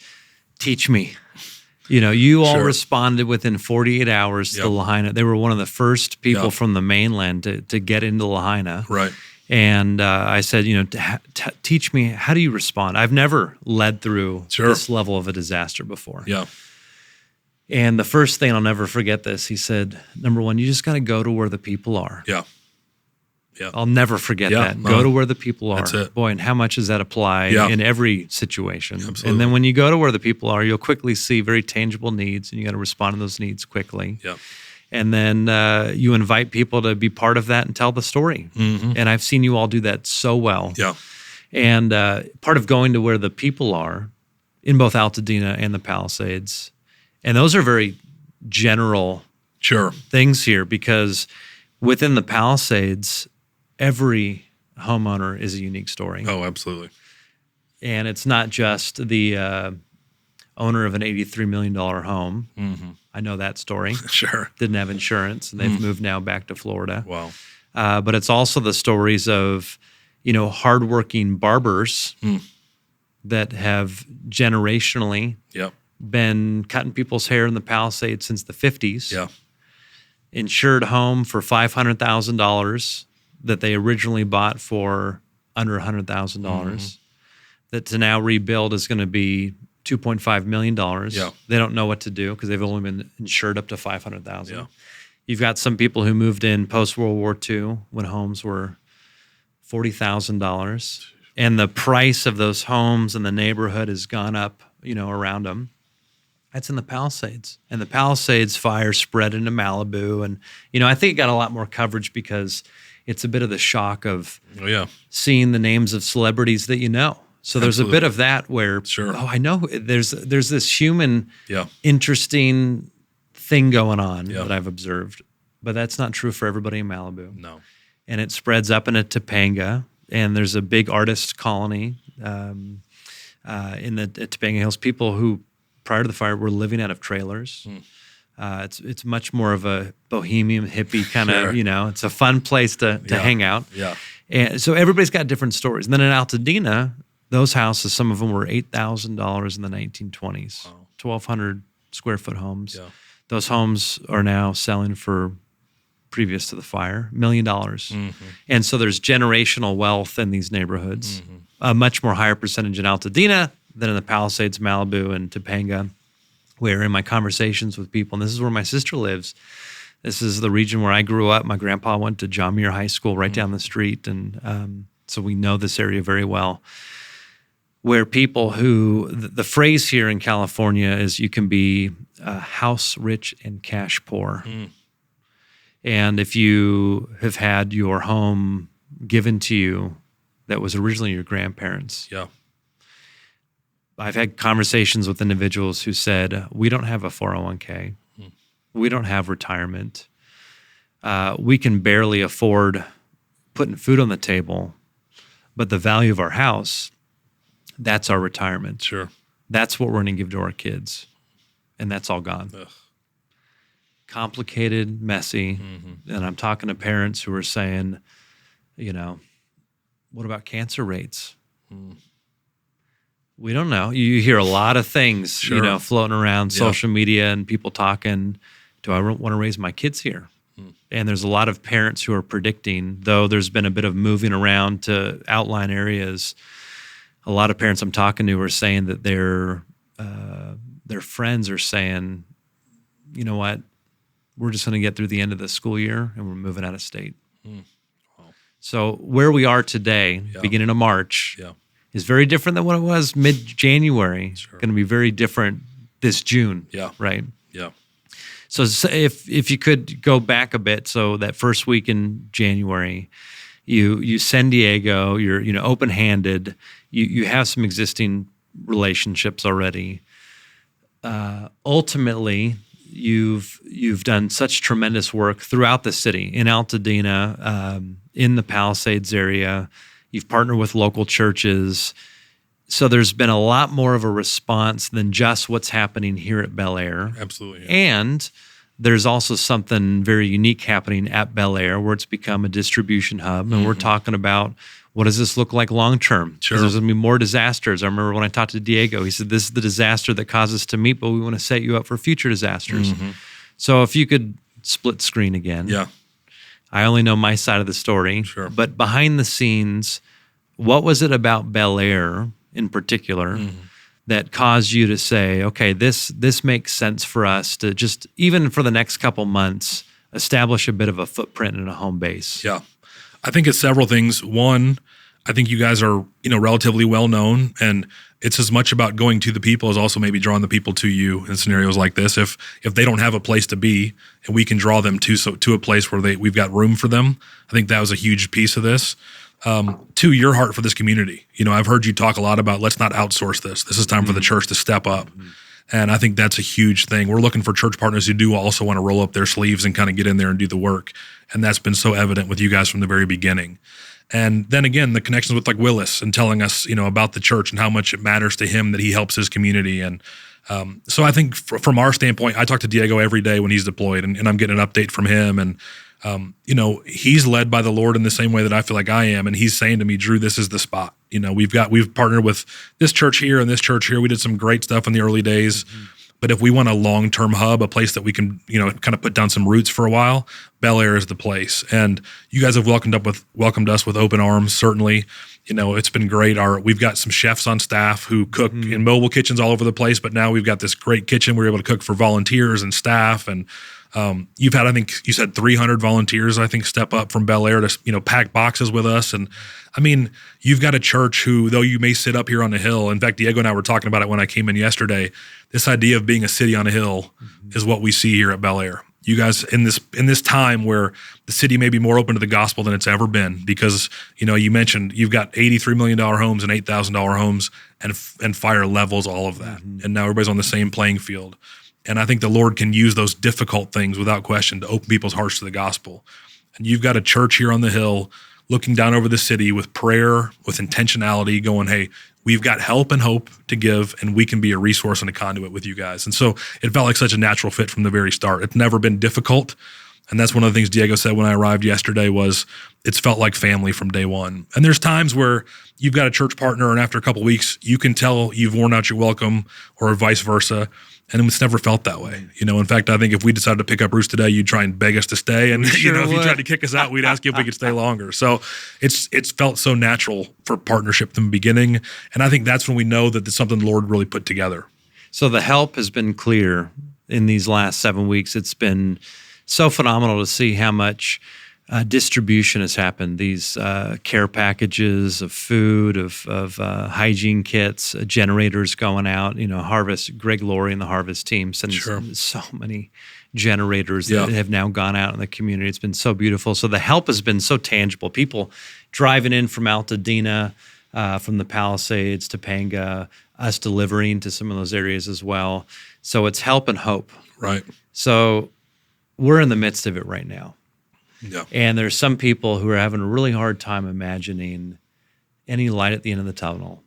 Speaker 2: teach me. You all
Speaker 1: Sure.
Speaker 2: responded within 48 hours to Lahaina. They were one of the first people from the mainland to get into Lahaina.
Speaker 1: Right.
Speaker 2: And I said, teach me, how do you respond? I've never led through this level of a disaster before.
Speaker 1: Yeah.
Speaker 2: And the first thing, I'll never forget this, he said, number one, you just got to go to where the people are.
Speaker 1: Yeah. Yeah.
Speaker 2: I'll never forget that. Go to where the people are.
Speaker 1: That's it.
Speaker 2: Boy, and how much does that apply in every situation?
Speaker 1: Absolutely.
Speaker 2: And then when you go to where the people are, you'll quickly see very tangible needs, and you got to respond to those needs quickly.
Speaker 1: Yeah.
Speaker 2: And then you invite people to be part of that and tell the story.
Speaker 1: Mm-hmm.
Speaker 2: And I've seen you all do that so well.
Speaker 1: Yeah.
Speaker 2: And part of going to where the people are in both Altadena and the Palisades, and those are very general things here, because within the Palisades, every homeowner is a unique story.
Speaker 1: Oh, absolutely.
Speaker 2: And it's not just the owner of an $83 million home.
Speaker 1: Mm-hmm.
Speaker 2: I know that story.
Speaker 1: Sure.
Speaker 2: Didn't have insurance, and they've moved now back to Florida.
Speaker 1: Wow.
Speaker 2: But it's also the stories of, hardworking barbers that have generationally been cutting people's hair in the Palisades since the 50s.
Speaker 1: Yeah.
Speaker 2: Insured home for $500,000 that they originally bought for under $100,000. That to now rebuild is going to be $2.5 million.
Speaker 1: Yeah.
Speaker 2: They don't know what to do because they've only been insured up to $500,000.
Speaker 1: Yeah.
Speaker 2: You've got some people who moved in post-World War II when homes were $40,000. And the price of those homes in the neighborhood has gone up, around them. That's in the Palisades. And the Palisades fire spread into Malibu. And, I think it got a lot more coverage because it's a bit of the shock of seeing the names of celebrities that you know. So there's a bit of that where, I know there's this human, interesting thing going on that I've observed. But that's not true for everybody in Malibu.
Speaker 1: No.
Speaker 2: And it spreads up into Topanga. And there's a big artist colony in the Topanga Hills. People who, prior to the fire, were living out of trailers. It's much more of a bohemian hippie kind of, it's a fun place to hang out.
Speaker 1: Yeah.
Speaker 2: And so everybody's got different stories. And then in Altadena, those houses, some of them were $8,000 in the 1920s, 1,200 square foot homes.
Speaker 1: Yeah.
Speaker 2: Those homes are now selling for, previous to the fire, $1 million. And so there's generational wealth in these neighborhoods, a much more higher percentage in Altadena than in the Palisades, Malibu, and Topanga, where in my conversations with people, and this is where my sister lives, this is the region where I grew up. My grandpa went to John Muir High School right down the street, and so we know this area very well, where people who, the phrase here in California is you can be house rich and cash poor. And if you have had your home given to you that was originally your grandparents.
Speaker 1: Yeah.
Speaker 2: I've had conversations with individuals who said, we don't have a 401k. We don't have retirement. We can barely afford putting food on the table, but the value of our house, that's our retirement.
Speaker 1: Sure.
Speaker 2: That's what we're going to give to our kids. And that's all gone.
Speaker 1: Ugh.
Speaker 2: Complicated, messy. And I'm talking to parents who are saying, what about cancer rates? We don't know. You hear a lot of things, floating around social media and people talking, do I want to raise my kids here? And there's a lot of parents who are predicting, though there's been a bit of moving around to outline areas, a lot of parents I'm talking to are saying that their friends are saying, you know what, we're just going to get through the end of the school year and we're moving out of state. Wow. So where we are today, beginning of March, is very different than what it was mid-January. Sure. Going to be very different this June, right? Yeah. So if you could go back a bit, so that first week in January, you San Diego, you're open-handed, you have some existing relationships already. Ultimately, you've done such tremendous work throughout the city, in Altadena, in the Palisades area. You've partnered with local churches. So there's been a lot more of a response than just what's happening here at Bel Air.
Speaker 1: Absolutely. Yeah.
Speaker 2: And there's also something very unique happening at Bel Air where it's become a distribution hub. And we're talking about what does this look like long term?
Speaker 1: Sure.
Speaker 2: There's going to be more disasters. I remember when I talked to Diego, he said, this is the disaster that caused us to meet, but we want to set you up for future disasters. Mm-hmm. So if you could split screen again.
Speaker 1: Yeah.
Speaker 2: I only know my side of the story.
Speaker 1: Sure.
Speaker 2: But behind the scenes, what was it about Bel Air in particular that caused you to say, okay, this makes sense for us to just, even for the next couple months, establish a bit of a footprint and a home base?
Speaker 1: Yeah. I think it's several things. One, I think you guys are, relatively well known, and it's as much about going to the people as also maybe drawing the people to you in scenarios like this. If they don't have a place to be, and we can draw them to a place where we've got room for them, I think that was a huge piece of this. Two, your heart for this community. I've heard you talk a lot about let's not outsource this. This is time for the church to step up. And I think that's a huge thing. We're looking for church partners who do also want to roll up their sleeves and kind of get in there and do the work. And that's been so evident with you guys from the very beginning. And then again, the connections with like Willis and telling us, about the church and how much it matters to him that he helps his community. And so I think from our standpoint, I talk to Diego every day when he's deployed, and I'm getting an update from him. And he's led by the Lord in the same way that I feel like I am. And he's saying to me, Drew, this is the spot. We've partnered with this church here and this church here. We did some great stuff in the early days. But if we want a long-term hub, a place that we can, kind of put down some roots for a while, Bel Air is the place. And you guys have welcomed us with open arms, certainly. It's been great. We've got some chefs on staff who cook in mobile kitchens all over the place, but now we've got this great kitchen. We're able to cook for volunteers and staff. And you've had, I think you said 300 volunteers, step up from Bel Air to, pack boxes with us. And I mean, you've got a church who, though you may sit up here on the hill, in fact, Diego and I were talking about it when I came in yesterday, this idea of being a city on a hill is what we see here at Bel Air. You guys, in this time where the city may be more open to the gospel than it's ever been, because, you mentioned you've got $83 million homes and $8,000 homes, and fire levels all of that. And now everybody's on the same playing field. And I think the Lord can use those difficult things without question to open people's hearts to the gospel. And you've got a church here on the hill looking down over the city with prayer, with intentionality, going, hey, we've got help and hope to give, and we can be a resource and a conduit with you guys. And so it felt like such a natural fit from the very start. It's never been difficult. And that's one of the things Diego said when I arrived yesterday was it's felt like family from day one. And there's times where you've got a church partner, and after a couple of weeks, you can tell you've worn out your welcome, or vice versa. And it's never felt that way. In fact, I think if we decided to pick up roots today, you'd try and beg us to stay. And, if you tried to kick us out, we'd ask you if we could stay longer. So it's felt so natural for partnership from the beginning. And I think that's when we know that it's something the Lord really put together.
Speaker 2: So the help has been clear in these last 7 weeks. It's been so phenomenal to see how much distribution has happened. These care packages of food, of hygiene kits, generators going out. Harvest. Greg Laurie and the Harvest team sending so many generators that have now gone out in the community. It's been so beautiful. So the help has been so tangible. People driving in from Altadena, from the Palisades, Topanga, us delivering to some of those areas as well. So it's help and hope.
Speaker 1: Right.
Speaker 2: So we're in the midst of it right now.
Speaker 1: Yeah.
Speaker 2: And there's some people who are having a really hard time imagining any light at the end of the tunnel.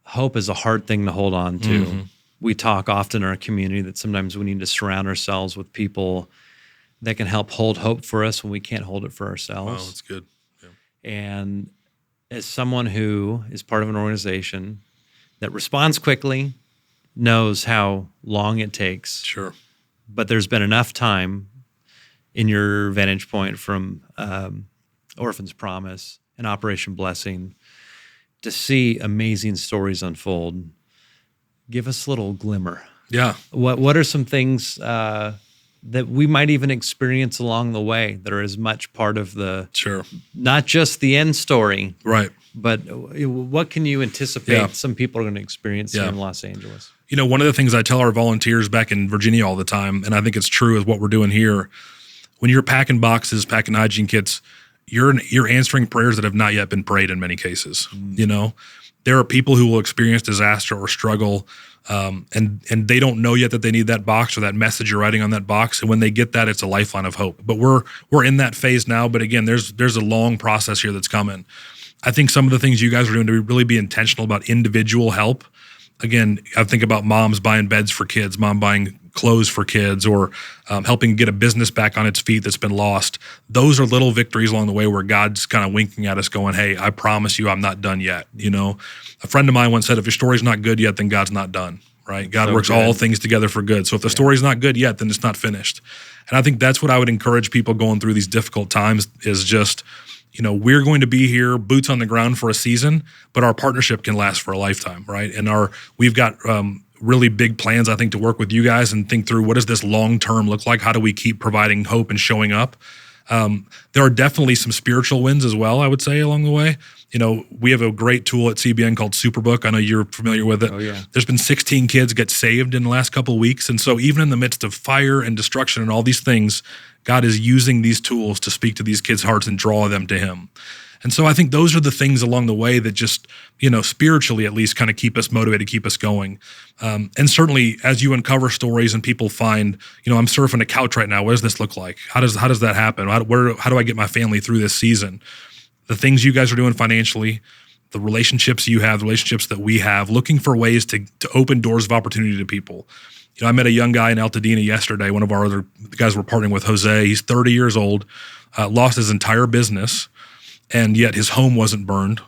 Speaker 2: Hope is a hard thing to hold on to. We talk often in our community that sometimes we need to surround ourselves with people that can help hold hope for us when we can't hold it for ourselves.
Speaker 1: Wow, that's good. Yeah.
Speaker 2: And as someone who is part of an organization that responds quickly, knows how long it takes.
Speaker 1: Sure.
Speaker 2: But there's been enough time in your vantage point from Orphan's Promise and Operation Blessing to see amazing stories unfold. Give us a little glimmer.
Speaker 1: Yeah.
Speaker 2: What are some things that we might even experience along the way that are as much part of the, not just the end story,
Speaker 1: right?
Speaker 2: But what can you anticipate some people are going to experience here in Los Angeles?
Speaker 1: One of the things I tell our volunteers back in Virginia all the time, and I think it's true is what we're doing here, when you're packing boxes, packing hygiene kits, you're answering prayers that have not yet been prayed in many cases. There are people who will experience disaster or struggle, and they don't know yet that they need that box or that message you're writing on that box. And when they get that, it's a lifeline of hope. But we're in that phase now. But again, there's a long process here that's coming. I think some of the things you guys are doing to really be intentional about individual help. Again, I think about moms buying beds for kids, mom buying clothes for kids, or helping get a business back on its feet that's been lost. Those are little victories along the way where God's kind of winking at us going, hey, I promise you I'm not done yet. A friend of mine once said, if your story's not good yet, then God's not done, right? God works all things together for good. So if the story's not good yet, then it's not finished. And I think that's what I would encourage people going through these difficult times is just, we're going to be here, boots on the ground for a season, but our partnership can last for a lifetime, right? And we've got really big plans, I think, to work with you guys and think through what does this long-term look like? How do we keep providing hope and showing up? There are definitely some spiritual wins as well, I would say, along the way. We have a great tool at CBN called Superbook. I know you're familiar with it.
Speaker 2: Oh, yeah.
Speaker 1: There's been 16 kids get saved in the last couple of weeks. And so even in the midst of fire and destruction and all these things, God is using these tools to speak to these kids' hearts and draw them to him. And so I think those are the things along the way that just, spiritually at least kind of keep us motivated, keep us going. And certainly as you uncover stories and people find, I'm surfing a couch right now. What does this look like? How does that happen? How do I get my family through this season? The things you guys are doing financially, the relationships you have, the relationships that we have, looking for ways to open doors of opportunity to people. I met a young guy in Altadena yesterday, one of our other guys we're partnering with, Jose. He's 30 years old, lost his entire business, and yet his home wasn't burned,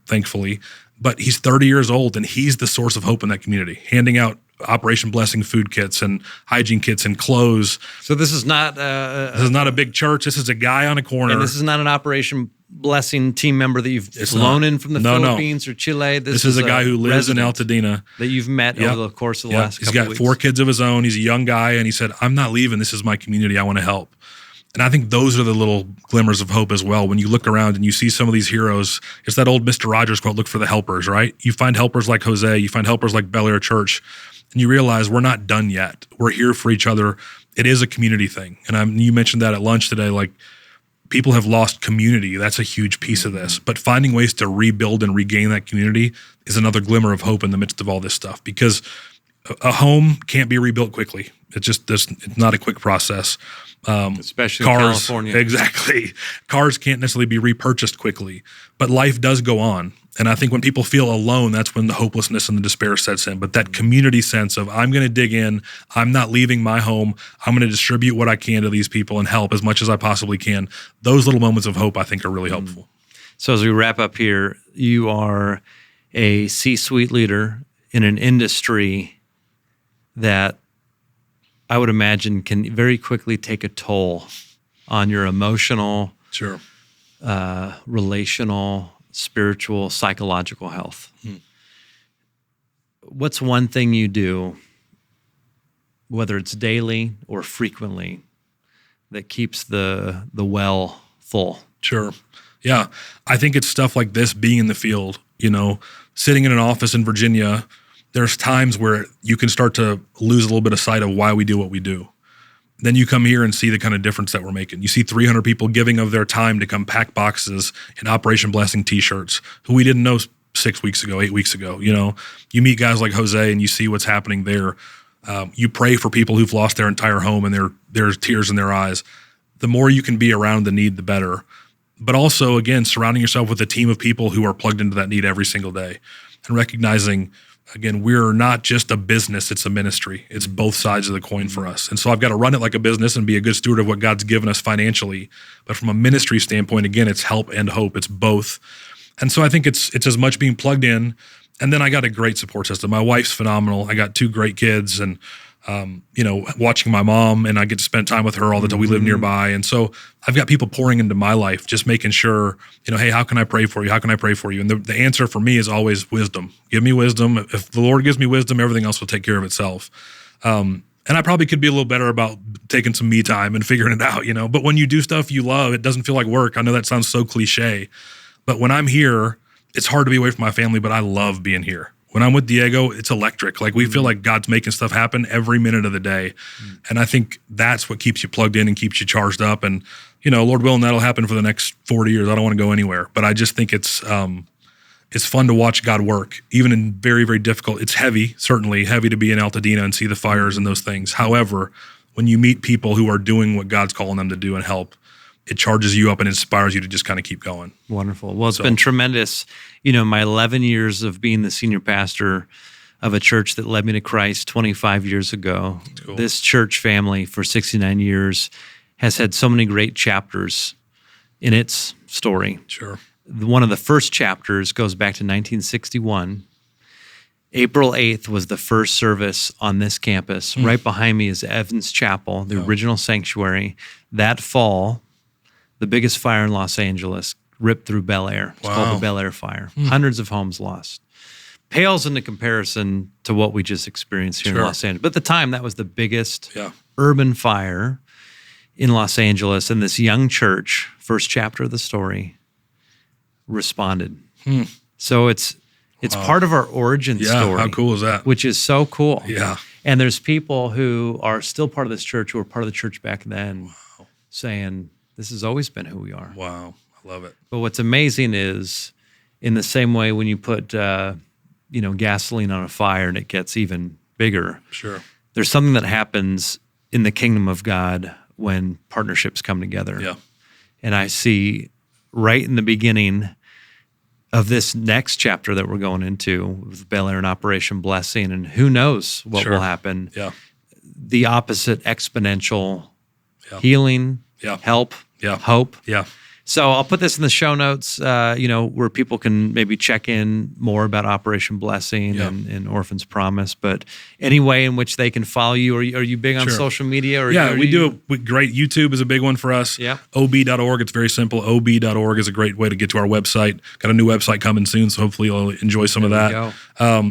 Speaker 1: thankfully. But he's 30 years old, and he's the source of hope in that community, handing out Operation Blessing food kits and hygiene kits and clothes.
Speaker 2: So this is not
Speaker 1: a big church. This is a guy on a corner.
Speaker 2: And this is not an Operation Blessing team member that you've flown in from the Philippines or Chile.
Speaker 1: This is a guy who lives in Altadena
Speaker 2: that you've met over the course of the last couple of weeks.
Speaker 1: He's got 4 kids of his own. He's a young guy, and he said, I'm not leaving. This is my community. I want to help. And I think those are the little glimmers of hope as well. When you look around and you see some of these heroes, it's that old Mr. Rogers quote, look for the helpers, right? You find helpers like Jose, you find helpers like Bel Air Church, and you realize we're not done yet. We're here for each other. It is a community thing. And you mentioned that at lunch today, like people have lost community. That's a huge piece of this. But finding ways to rebuild and regain that community is another glimmer of hope in the midst of all this stuff, because a home can't be rebuilt quickly. It's not a quick process.
Speaker 2: Especially in California.
Speaker 1: Exactly. Cars can't necessarily be repurchased quickly, but life does go on. And I think when people feel alone, that's when the hopelessness and the despair sets in. But that community sense of, I'm going to dig in, I'm not leaving my home, I'm going to distribute what I can to these people and help as much as I possibly can. Those little moments of hope, I think, are really helpful.
Speaker 2: So as we wrap up here, you are a C-suite leader in an industry that I would imagine can very quickly take a toll on your emotional, relational, spiritual, psychological health. What's one thing you do, whether it's daily or frequently, that keeps the well full?
Speaker 1: Sure. Yeah. I think it's stuff like this, being in the field, sitting in an office in Virginia. There's times where you can start to lose a little bit of sight of why we do what we do. Then you come here and see the kind of difference that we're making. You see 300 people giving of their time to come pack boxes in Operation Blessing t-shirts, who we didn't know 6 weeks ago, 8 weeks ago. You meet guys like Jose and you see what's happening there. You pray for people who've lost their entire home and there's tears in their eyes. The more you can be around the need, the better. But also, again, surrounding yourself with a team of people who are plugged into that need every single day and recognizing, again, we're not just a business, it's a ministry. It's both sides of the coin for us. And so I've got to run it like a business and be a good steward of what God's given us financially. But from a ministry standpoint, again, it's help and hope. It's both. And so I think it's as much being plugged in. And then I got a great support system. My wife's phenomenal. I got 2 great kids and, watching my mom, and I get to spend time with her all the time. We live nearby. And so I've got people pouring into my life, just making sure, hey, how can I pray for you? How can I pray for you? And the answer for me is always wisdom. Give me wisdom. If the Lord gives me wisdom, everything else will take care of itself. And I probably could be a little better about taking some me time and figuring it out, But when you do stuff you love, it doesn't feel like work. I know that sounds so cliche, but when I'm here, it's hard to be away from my family, but I love being here. When I'm with Diego, it's electric. Like we feel like God's making stuff happen every minute of the day. And I think that's what keeps you plugged in and keeps you charged up. And, Lord willing, that'll happen for the next 40 years. I don't want to go anywhere, but I just think it's fun to watch God work, even in very, very difficult. It's certainly heavy to be in Altadena and see the fires and those things. However, when you meet people who are doing what God's calling them to do and help, it charges you up and inspires you to just kind of keep going.
Speaker 2: Wonderful. Well, it's been tremendous. My 11 years of being the senior pastor of a church that led me to Christ 25 years ago.
Speaker 1: Cool.
Speaker 2: This church family for 69 years has had so many great chapters in its story.
Speaker 1: Sure.
Speaker 2: One of the first chapters goes back to 1961. April 8th was the first service on this campus. Right behind me is Evans Chapel, the original sanctuary. That fall, the biggest fire in Los Angeles ripped through Bel Air. It's called the Bel Air Fire. Hundreds of homes lost. Pales into comparison to what we just experienced here in Los Angeles. But at the time, that was the biggest urban fire in Los Angeles. And this young church, first chapter of the story, responded. So it's part of our origin story.
Speaker 1: How cool is that?
Speaker 2: Which is so cool.
Speaker 1: Yeah.
Speaker 2: And there's people who are still part of this church, who were part of the church back then, saying, this has always been who we are.
Speaker 1: Wow. I love it.
Speaker 2: But what's amazing is, in the same way when you put gasoline on a fire and it gets even bigger,
Speaker 1: Sure.
Speaker 2: there's something that happens in the kingdom of God when partnerships come together.
Speaker 1: Yeah.
Speaker 2: And I see right in the beginning of this next chapter that we're going into with Bel Air and Operation Blessing, and who knows what will happen.
Speaker 1: Yeah.
Speaker 2: The opposite, exponential healing, help, hope.
Speaker 1: Yeah.
Speaker 2: So I'll put this in the show notes, where people can maybe check in more about Operation Blessing and Orphan's Promise. But any way in which they can follow you, are you big on social media? Or
Speaker 1: we do a great. YouTube is a big one for us.
Speaker 2: Yeah.
Speaker 1: ob.org. It's very simple. ob.org is a great way to get to our website. Got a new website coming soon, so hopefully you'll enjoy some of that.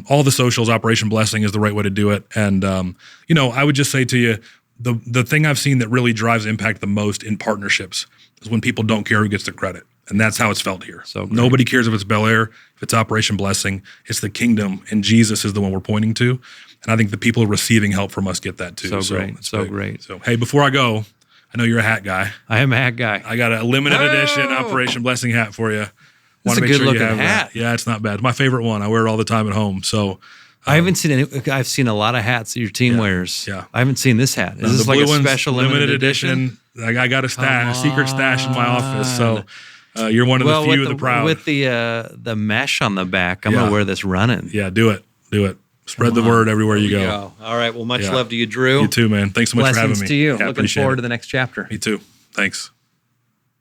Speaker 1: All the socials, Operation Blessing is the right way to do it. And, I would just say to you, the thing I've seen that really drives impact the most in partnerships is when people don't care who gets the credit. And that's how it's felt here.
Speaker 2: So
Speaker 1: nobody cares if it's Bel Air, if it's Operation Blessing. It's the kingdom, and Jesus is the one we're pointing to. And I think the people receiving help from us get that too.
Speaker 2: So great.
Speaker 1: So, hey, before I go, I know you're a hat guy.
Speaker 2: I am a hat guy.
Speaker 1: I got a limited edition Operation Blessing hat for you.
Speaker 2: It's a good looking hat.
Speaker 1: Yeah, it's not bad. It's my favorite one. I wear it all the time at home. So
Speaker 2: I haven't seen any. I've seen a lot of hats that your team wears.
Speaker 1: Yeah.
Speaker 2: I haven't seen this hat. Is this like a special limited edition?
Speaker 1: I got a secret stash in my office. So you're one of the few of the proud.
Speaker 2: With the mesh on the back, I'm going to wear this running.
Speaker 1: Yeah, do it. Spread the word everywhere you go.
Speaker 2: All right. Well, much love to you, Drew.
Speaker 1: You too, man. Thanks so much for having me.
Speaker 2: Blessings to you.
Speaker 1: Yeah,
Speaker 2: Looking forward to the next chapter.
Speaker 1: Me too. Thanks.